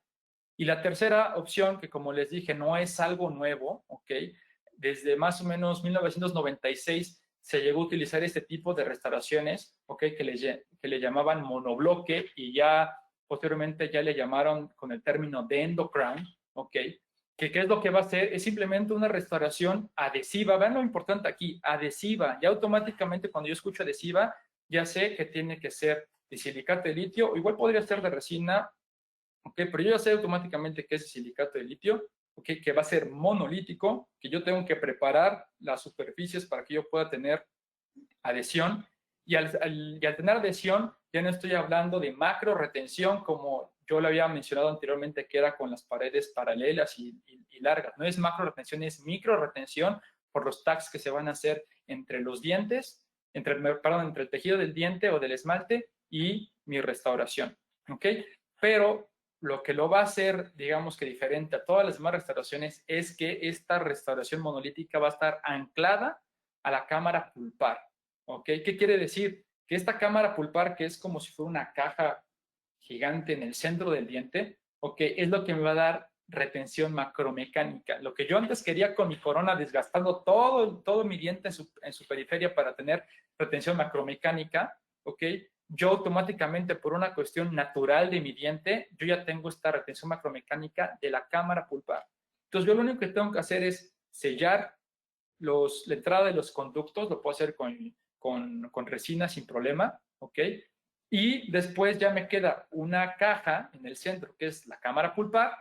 Speaker 1: Y la tercera opción, que como les dije, no es algo nuevo, ¿ok? Desde más o menos 1996 se llegó a utilizar este tipo de restauraciones, ¿ok? Que le llamaban monobloque y ya posteriormente ya le llamaron con el término de endocrown, ¿ok? ¿Qué es lo que va a hacer? Es simplemente una restauración adhesiva. Vean lo importante aquí, adhesiva. Ya automáticamente cuando yo escucho adhesiva, ya sé que tiene que ser de silicato de litio, o igual podría ser de resina, ¿ok? Pero yo ya sé automáticamente que es silicato de litio, ¿ok? Que va a ser monolítico, que yo tengo que preparar las superficies para que yo pueda tener adhesión. Y al tener adhesión, ya no estoy hablando de macro retención como yo lo había mencionado anteriormente, que era con las paredes paralelas y largas. No es macro retención, es micro retención por los tags que se van a hacer entre los dientes, entre el tejido del diente o del esmalte y mi restauración. ¿Ok? Pero lo que lo va a hacer, digamos que diferente a todas las demás restauraciones, es que esta restauración monolítica va a estar anclada a la cámara pulpar. ¿Ok? ¿Qué quiere decir? Que esta cámara pulpar, que es como si fuera una caja gigante en el centro del diente, ¿ok? Es lo que me va a dar retención macromecánica. Lo que yo antes quería con mi corona, desgastando todo mi diente en su periferia para tener retención macromecánica, ¿ok? Yo automáticamente, por una cuestión natural de mi diente, yo ya tengo esta retención macromecánica de la cámara pulpar. Entonces, yo lo único que tengo que hacer es sellar la entrada de los conductos, lo puedo hacer con resina sin problema, ¿ok? Y después ya me queda una caja en el centro, que es la cámara pulpar,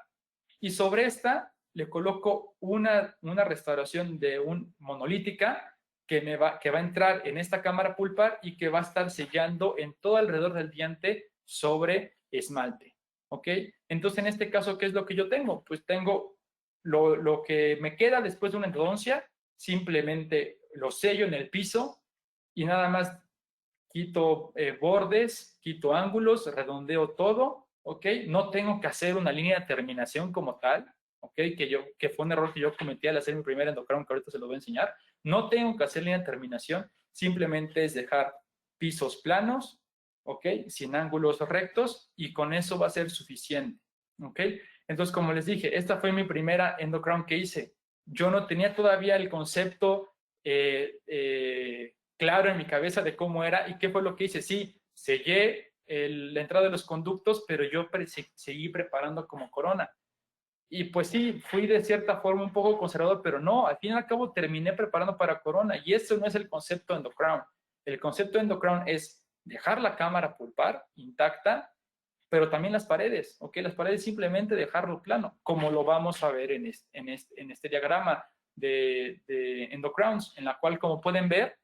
Speaker 1: y sobre esta le coloco una restauración de monolítica que va a entrar en esta cámara pulpar y que va a estar sellando en todo alrededor del diente sobre esmalte, ¿ok? Entonces, en este caso, ¿qué es lo que yo tengo? Pues tengo lo que me queda después de una endodoncia, simplemente lo sello en el piso y nada más quito bordes, quito ángulos, redondeo todo, ¿ok? No tengo que hacer una línea de terminación como tal, ¿ok? Que fue un error que yo cometí al hacer mi primer endocrown, que ahorita se lo voy a enseñar. No tengo que hacer línea de terminación, simplemente es dejar pisos planos, ¿ok? Sin ángulos rectos y con eso va a ser suficiente, ¿ok? Entonces, como les dije, esta fue mi primera endocrown que hice. Yo no tenía todavía el concepto claro en mi cabeza de cómo era y qué fue lo que hice. Sí, sellé la entrada de los conductos, pero yo seguí preparando como corona. Y pues sí, fui de cierta forma un poco conservador, pero no, al fin y al cabo terminé preparando para corona. Y eso no es el concepto endocrown. El concepto endocrown es dejar la cámara pulpar intacta, pero también las paredes, ¿ok? Las paredes simplemente dejarlo plano, como lo vamos a ver en este diagrama de endocrowns, en la cual, como pueden ver,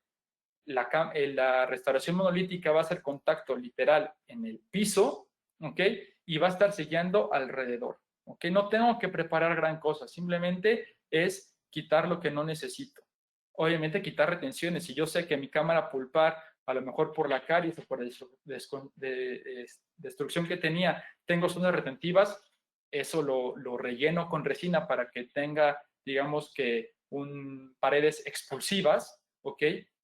Speaker 1: la restauración monolítica va a hacer contacto literal en el piso, ¿ok? Y va a estar sellando alrededor, ¿ok? No tengo que preparar gran cosa, simplemente es quitar lo que no necesito. Obviamente quitar retenciones. Si yo sé que mi cámara pulpar, a lo mejor por la caries o por la destrucción que tenía, tengo zonas retentivas, eso lo relleno con resina para que tenga, digamos que, paredes expulsivas, ¿ok?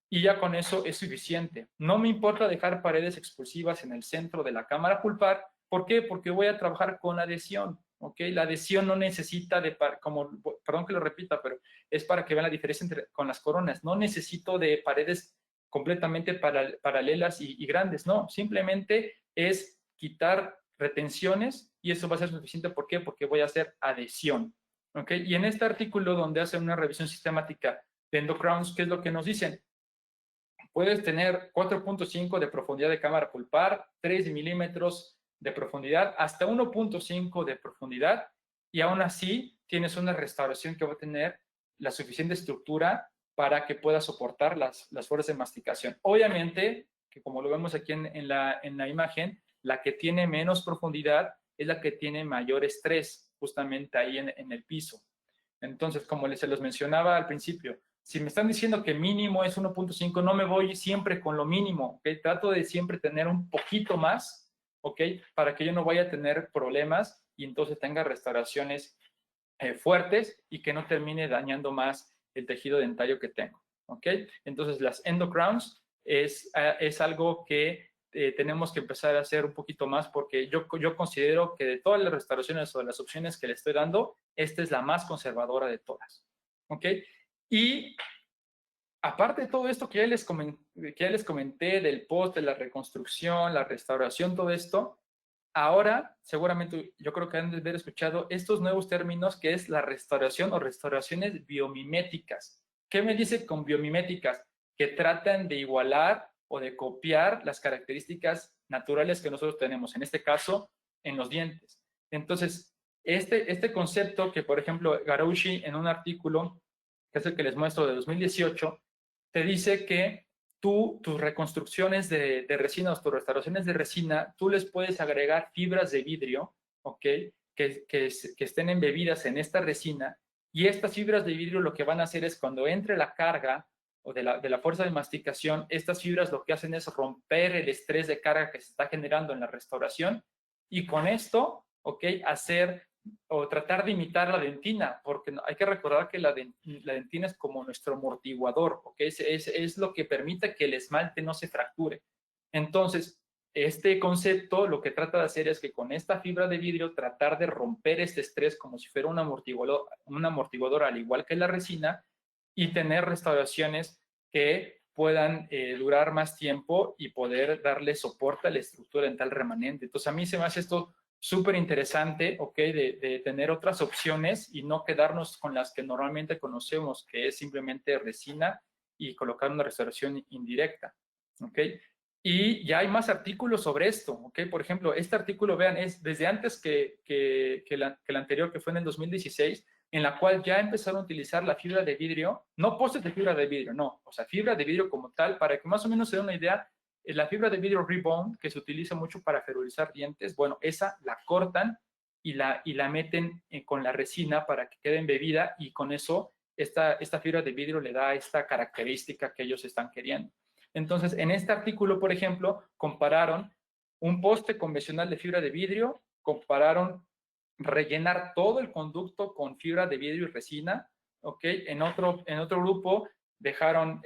Speaker 1: Y ya con eso es suficiente. No me importa dejar paredes expulsivas en el centro de la cámara pulpar. ¿Por qué? Porque voy a trabajar con adhesión, ¿ok? La adhesión no necesita perdón que lo repita, pero es para que vean la diferencia con las coronas. No necesito de paredes completamente paralelas y grandes, no. Simplemente es quitar retenciones y eso va a ser suficiente. ¿Por qué? Porque voy a hacer adhesión, ¿ok? Y en este artículo donde hacen una revisión sistemática de endocrowns, ¿qué es lo que nos dicen? Puedes tener 4.5 de profundidad de cámara pulpar, 3 milímetros de profundidad, hasta 1.5 de profundidad, y aún así tienes una restauración que va a tener la suficiente estructura para que pueda soportar las fuerzas de masticación. Obviamente, que como lo vemos aquí en la imagen, la que tiene menos profundidad es la que tiene mayor estrés, justamente ahí en el piso. Entonces, como se los mencionaba al principio, si me están diciendo que mínimo es 1.5, no me voy siempre con lo mínimo, ¿okay? Trato de siempre tener un poquito más, ¿ok? Para que yo no vaya a tener problemas y entonces tenga restauraciones fuertes y que no termine dañando más el tejido dentario que tengo, ¿ok? Entonces las endocrowns es algo que tenemos que empezar a hacer un poquito más porque yo considero que de todas las restauraciones o de las opciones que le estoy dando, esta es la más conservadora de todas, ¿ok? Y aparte de todo esto que ya les comenté del post, de la reconstrucción, la restauración, todo esto, ahora seguramente yo creo que han de haber escuchado estos nuevos términos que es la restauración o restauraciones biomiméticas. ¿Qué me dice con biomiméticas? Que tratan de igualar o de copiar las características naturales que nosotros tenemos, en este caso, en los dientes. Entonces, este concepto que, por ejemplo, Garoushi en un artículo, que es el que les muestro de 2018, te dice que tus reconstrucciones de resina o tus restauraciones de resina, tú les puedes agregar fibras de vidrio, ¿ok? Que estén embebidas en esta resina, y estas fibras de vidrio lo que van a hacer es cuando entre la carga o de la fuerza de masticación, estas fibras lo que hacen es romper el estrés de carga que se está generando en la restauración, y con esto, ¿ok? Hacer o tratar de imitar la dentina, porque hay que recordar que la dentina es como nuestro amortiguador, ¿ok? Es lo que permite que el esmalte no se fracture. Entonces, este concepto lo que trata de hacer es que con esta fibra de vidrio tratar de romper este estrés como si fuera un amortiguador al igual que la resina, y tener restauraciones que puedan durar más tiempo y poder darle soporte a la estructura dental remanente. Entonces, a mí se me hace esto súper interesante, ¿ok? De tener otras opciones y no quedarnos con las que normalmente conocemos, que es simplemente resina y colocar una restauración indirecta, ¿ok? Y ya hay más artículos sobre esto, ¿ok? Por ejemplo, este artículo, vean, es desde antes que el anterior, que fue en el 2016, en la cual ya empezaron a utilizar la fibra de vidrio, no postes de fibra de vidrio, no, o sea, fibra de vidrio como tal, para que más o menos se den una idea. La fibra de vidrio Rebond, que se utiliza mucho para ferulizar dientes, bueno, esa la cortan y la meten con la resina para que quede embebida, y con eso esta fibra de vidrio le da esta característica que ellos están queriendo. Entonces, en este artículo, por ejemplo, compararon un poste convencional de fibra de vidrio, compararon rellenar todo el conducto con fibra de vidrio y resina, ¿ok? En otro grupo dejaron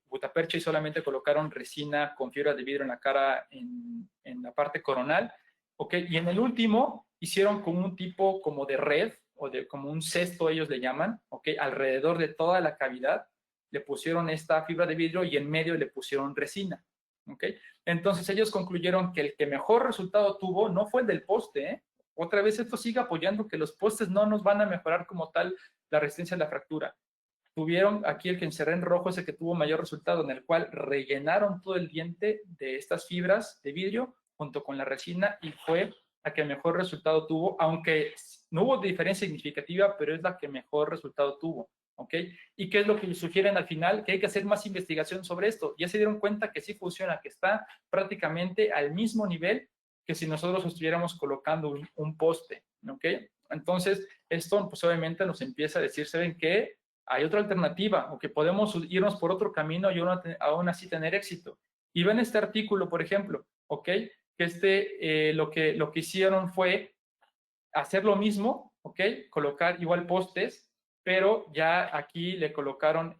Speaker 1: gutapercha y solamente colocaron resina con fibra de vidrio en la cara, en la parte coronal, ¿ok? Y en el último hicieron como un tipo como de red, o como un cesto ellos le llaman, ¿ok? Alrededor de toda la cavidad le pusieron esta fibra de vidrio y en medio le pusieron resina, ¿ok? Entonces ellos concluyeron que el que mejor resultado tuvo no fue el del poste, ¿eh? Otra vez esto sigue apoyando que los postes no nos van a mejorar como tal la resistencia a la fractura. Tuvieron aquí el que encerré en rojo, es el que tuvo mayor resultado, en el cual rellenaron todo el diente de estas fibras de vidrio junto con la resina, y fue la que mejor resultado tuvo, aunque no hubo diferencia significativa, pero es la que mejor resultado tuvo, ¿ok? ¿Y qué es lo que sugieren al final? Que hay que hacer más investigación sobre esto. Ya se dieron cuenta que sí funciona, que está prácticamente al mismo nivel que si nosotros estuviéramos colocando un poste, ¿ok? Entonces, esto pues obviamente nos empieza a decir, ¿saben qué? Hay otra alternativa, o que podemos irnos por otro camino y aún así tener éxito. Y ven este artículo, por ejemplo, ¿ok? Que lo que hicieron fue hacer lo mismo, ¿ok? Colocar igual postes, pero ya aquí le colocaron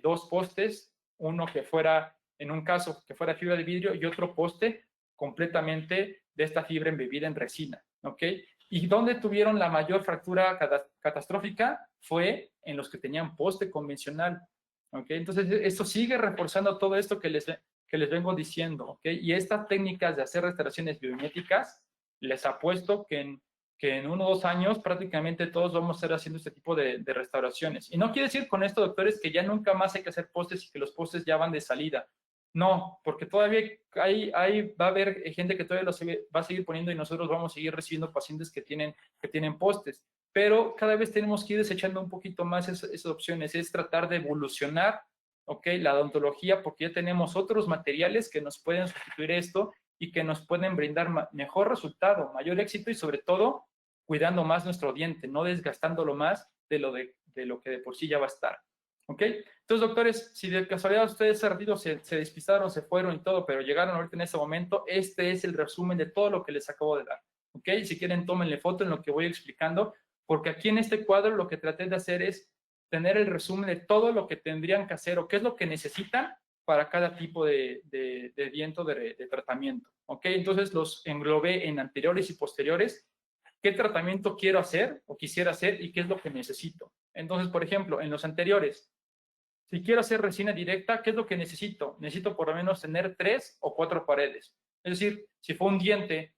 Speaker 1: dos postes, uno que fuera, en un caso, que fuera fibra de vidrio, y otro poste completamente de esta fibra embebida en resina, ¿ok? Y donde tuvieron la mayor fractura catastrófica fue en los que tenían poste convencional, ¿ok? Entonces, esto sigue reforzando todo esto que les vengo diciendo, ¿ok? Y estas técnicas de hacer restauraciones biomiméticas, les apuesto que en 1 o 2 años prácticamente todos vamos a estar haciendo este tipo de restauraciones. Y no quiere decir con esto, doctores, que ya nunca más hay que hacer postes y que los postes ya van de salida. No, porque todavía va a haber gente que todavía los va a seguir poniendo, y nosotros vamos a seguir recibiendo pacientes que tienen postes. Pero cada vez tenemos que ir desechando un poquito más esas opciones. Es tratar de evolucionar, ¿ok? La odontología, porque ya tenemos otros materiales que nos pueden sustituir esto y que nos pueden brindar mejor resultado, mayor éxito, y sobre todo cuidando más nuestro diente, no desgastándolo más de lo que de por sí ya va a estar. ¿Ok? Entonces, doctores, si de casualidad ustedes ese ratito se despistaron, se fueron y todo, pero llegaron ahorita en ese momento, este es el resumen de todo lo que les acabo de dar. ¿Ok? Si quieren, tómenle foto en lo que voy explicando, porque aquí en este cuadro lo que traté de hacer es tener el resumen de todo lo que tendrían que hacer o qué es lo que necesitan para cada tipo de diento de tratamiento. ¿Ok? Entonces los englobé en anteriores y posteriores. ¿Qué tratamiento quiero hacer o quisiera hacer y qué es lo que necesito? Entonces, por ejemplo, en los anteriores, si quiero hacer resina directa, ¿qué es lo que necesito? Necesito por lo menos tener 3 o 4 paredes. Es decir, si fue un diente,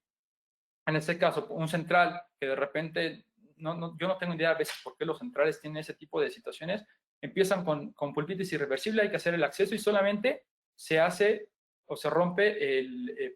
Speaker 1: en este caso, un central, que de repente, yo no tengo idea a veces por qué los centrales tienen ese tipo de situaciones, empiezan con pulpitis irreversible, hay que hacer el acceso y solamente se hace o se rompe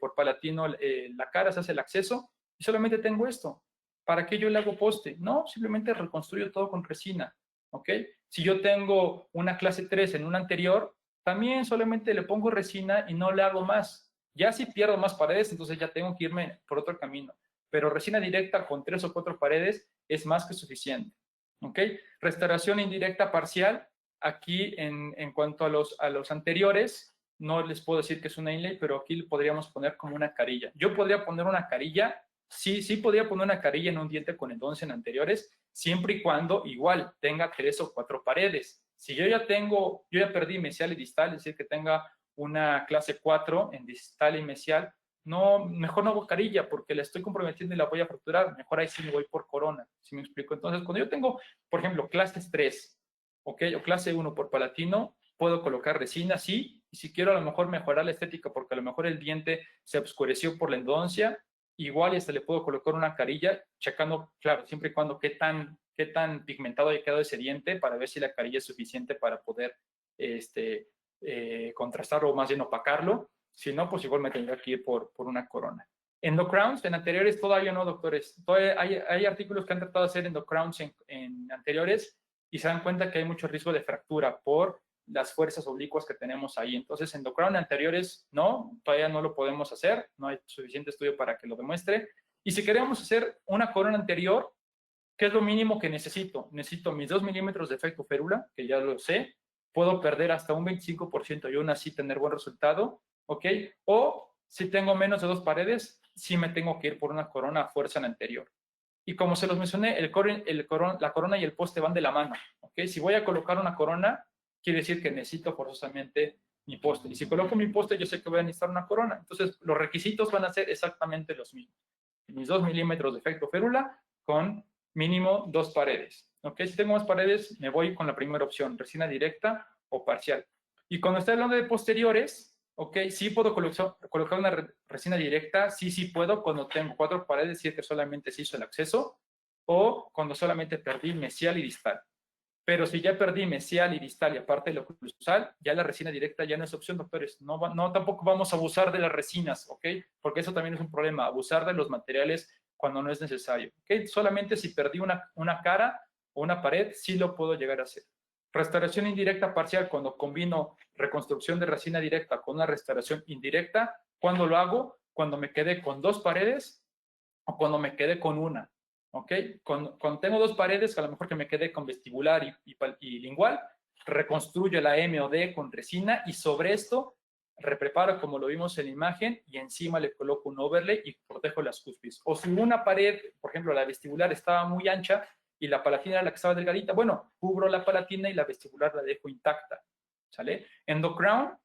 Speaker 1: por palatino la cara, se hace el acceso y solamente tengo esto. ¿Para qué yo le hago poste? No, simplemente reconstruyo todo con resina. ¿Ok? Si yo tengo una clase 3 en una anterior, también solamente le pongo resina y no le hago más. Ya si pierdo más paredes, entonces ya tengo que irme por otro camino. Pero resina directa con 3 o 4 paredes es más que suficiente. ¿Ok? Restauración indirecta parcial. Aquí, en cuanto a los anteriores, no les puedo decir que es una inlay, pero aquí le podríamos poner como una carilla. Yo podría poner una carilla, sí podría poner una carilla en un diente con endodoncia en anteriores, siempre y cuando igual tenga 3 o 4 paredes. Si yo ya perdí mesial y distal, es decir, que tenga una clase 4 en distal y mesial, no, mejor no hago carilla porque la estoy comprometiendo y la voy a fracturar. Mejor ahí sí me voy por corona, ¿sí me explico? Entonces, cuando yo tengo, por ejemplo, clases 3, ¿ok? O clase 1 por palatino, puedo colocar resina, sí, y si quiero a lo mejor mejorar la estética porque a lo mejor el diente se oscureció por la endodoncia, igual y hasta le puedo colocar una carilla, checando, claro, siempre y cuando qué tan pigmentado haya quedado ese diente para ver si la carilla es suficiente para poder contrastarlo o más bien opacarlo. Si no, pues igual me tendría que ir por una corona. Endocrowns, en anteriores todavía no, doctores. Todavía hay artículos que han tratado de hacer endocrowns en anteriores y se dan cuenta que hay mucho riesgo de fractura por las fuerzas oblicuas que tenemos ahí. Entonces, endocrown anteriores no, todavía no lo podemos hacer, no hay suficiente estudio para que lo demuestre. Y si queremos hacer una corona anterior, ¿qué es lo mínimo que necesito? Necesito mis 2 milímetros de efecto férula, que ya lo sé, puedo perder hasta un 25% y aún así tener buen resultado, ¿ok? O si tengo menos de 2 paredes, sí me tengo que ir por una corona a fuerza en anterior. Y como se los mencioné, la corona y el poste van de la mano, ¿ok? Si voy a colocar una corona, quiere decir que necesito forzosamente mi poste. Y si coloco mi poste, yo sé que voy a necesitar una corona. Entonces, los requisitos van a ser exactamente los mismos. Mis 2 milímetros de efecto férula con mínimo 2 paredes. ¿Ok? Si tengo más paredes, me voy con la primera opción, resina directa o parcial. Y cuando estoy hablando de posteriores, ¿ok? Sí puedo colocar una resina directa, sí puedo cuando tengo 4 paredes, si es que solamente se hizo el acceso, o cuando solamente perdí mesial y distal. Pero si ya perdí mesial y distal y aparte de lo oclusal, ya la resina directa ya no es opción, doctores. No, tampoco vamos a abusar de las resinas, ¿ok? Porque eso también es un problema, abusar de los materiales cuando no es necesario, ¿ok? Solamente si perdí una cara o una pared, sí lo puedo llegar a hacer. Restauración indirecta parcial, cuando combino reconstrucción de resina directa con una restauración indirecta, ¿cuándo lo hago? Cuando me quedé con 2 paredes o cuando me quedé con una. ¿Ok? Cuando tengo 2 paredes, a lo mejor que me quedé con vestibular y lingual, reconstruyo la M o D con resina y sobre esto repreparo como lo vimos en la imagen y encima le coloco un overlay y protejo las cúspides. O si una pared, por ejemplo, la vestibular estaba muy ancha y la palatina era la que estaba delgadita, bueno, cubro la palatina y la vestibular la dejo intacta. ¿Sale? Endocrown,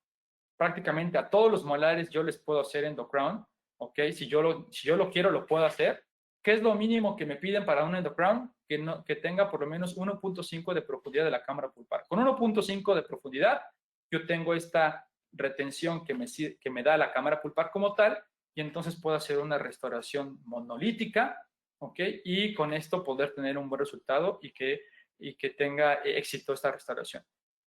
Speaker 1: prácticamente a todos los molares yo les puedo hacer endocrown. ¿Ok? Si yo lo quiero, lo puedo hacer. ¿Qué es lo mínimo que me piden para un endocrown? Que tenga por lo menos 1.5 de profundidad de la cámara pulpar. Con 1.5 de profundidad, yo tengo esta retención que me da la cámara pulpar como tal, y entonces puedo hacer una restauración monolítica, ¿ok? Y con esto poder tener un buen resultado y que tenga éxito esta restauración.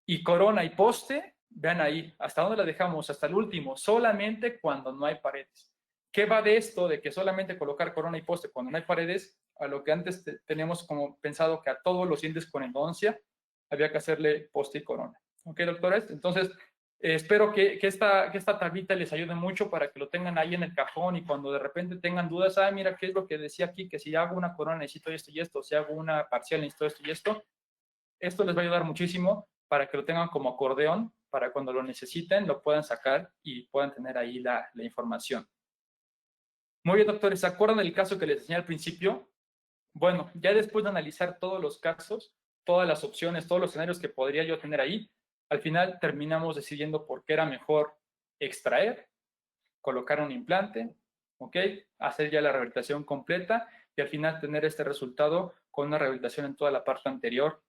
Speaker 1: Y corona y poste, vean ahí, ¿hasta dónde la dejamos? Hasta el último, solamente cuando no hay paredes. ¿Qué va de esto de que solamente colocar corona y poste cuando no hay paredes? A lo que antes teníamos como pensado que a todos los dientes con endodoncia había que hacerle poste y corona. ¿Ok, doctores? Entonces, espero que esta tablita les ayude mucho para que lo tengan ahí en el cajón y cuando de repente tengan dudas, mira, ¿qué es lo que decía aquí? Que si hago una corona necesito esto y esto, si hago una parcial necesito esto y esto les va a ayudar muchísimo para que lo tengan como acordeón, para cuando lo necesiten, lo puedan sacar y puedan tener ahí la información. Muy bien, doctores, ¿se acuerdan del caso que les enseñé al principio? Bueno, ya después de analizar todos los casos, todas las opciones, todos los escenarios que podría yo tener ahí, al final terminamos decidiendo por qué era mejor extraer, colocar un implante, ¿ok? Hacer ya la rehabilitación completa y al final tener este resultado con una rehabilitación en toda la parte anterior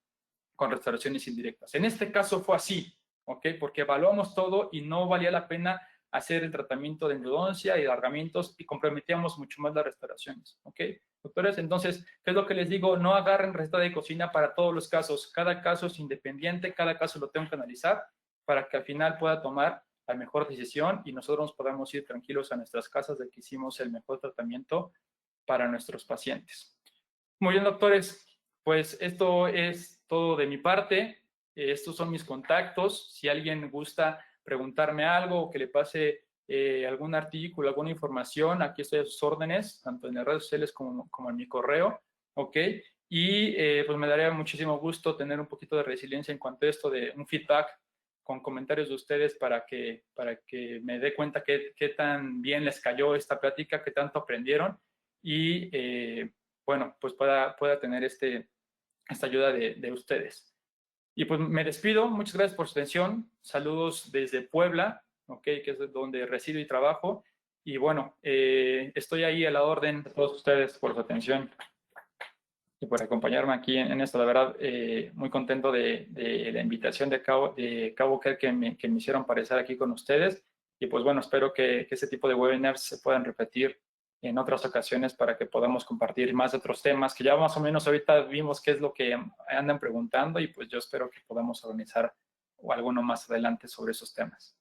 Speaker 1: con restauraciones indirectas. En este caso fue así, ¿ok? Porque evaluamos todo y no valía la pena hacer el tratamiento de endodoncia y alargamientos y comprometíamos mucho más las restauraciones, ¿ok? Doctores, entonces, ¿qué es lo que les digo? No agarren receta de cocina para todos los casos. Cada caso es independiente, cada caso lo tengo que analizar para que al final pueda tomar la mejor decisión y nosotros nos podamos ir tranquilos a nuestras casas de que hicimos el mejor tratamiento para nuestros pacientes. Muy bien, doctores, pues esto es todo de mi parte. Estos son mis contactos. Si alguien gusta preguntarme algo o que le pase algún artículo, alguna información, aquí estoy a sus órdenes, tanto en las redes sociales como en mi correo, ¿ok? Y pues me daría muchísimo gusto tener un poquito de resiliencia en cuanto a esto de un feedback con comentarios de ustedes para que me dé cuenta qué tan bien les cayó esta plática, qué tanto aprendieron y bueno, pues pueda tener esta ayuda de ustedes. Y pues me despido, muchas gracias por su atención, saludos desde Puebla, ¿ok? Que es donde resido y trabajo, y bueno, estoy ahí a la orden de todos ustedes por su atención y por acompañarme aquí en esto, la verdad, muy contento de la invitación de Cabo que me hicieron para estar aquí con ustedes, y pues bueno, espero que ese tipo de webinars se puedan repetir en otras ocasiones para que podamos compartir más de otros temas, que ya más o menos ahorita vimos qué es lo que andan preguntando, y pues yo espero que podamos organizar alguno más adelante sobre esos temas.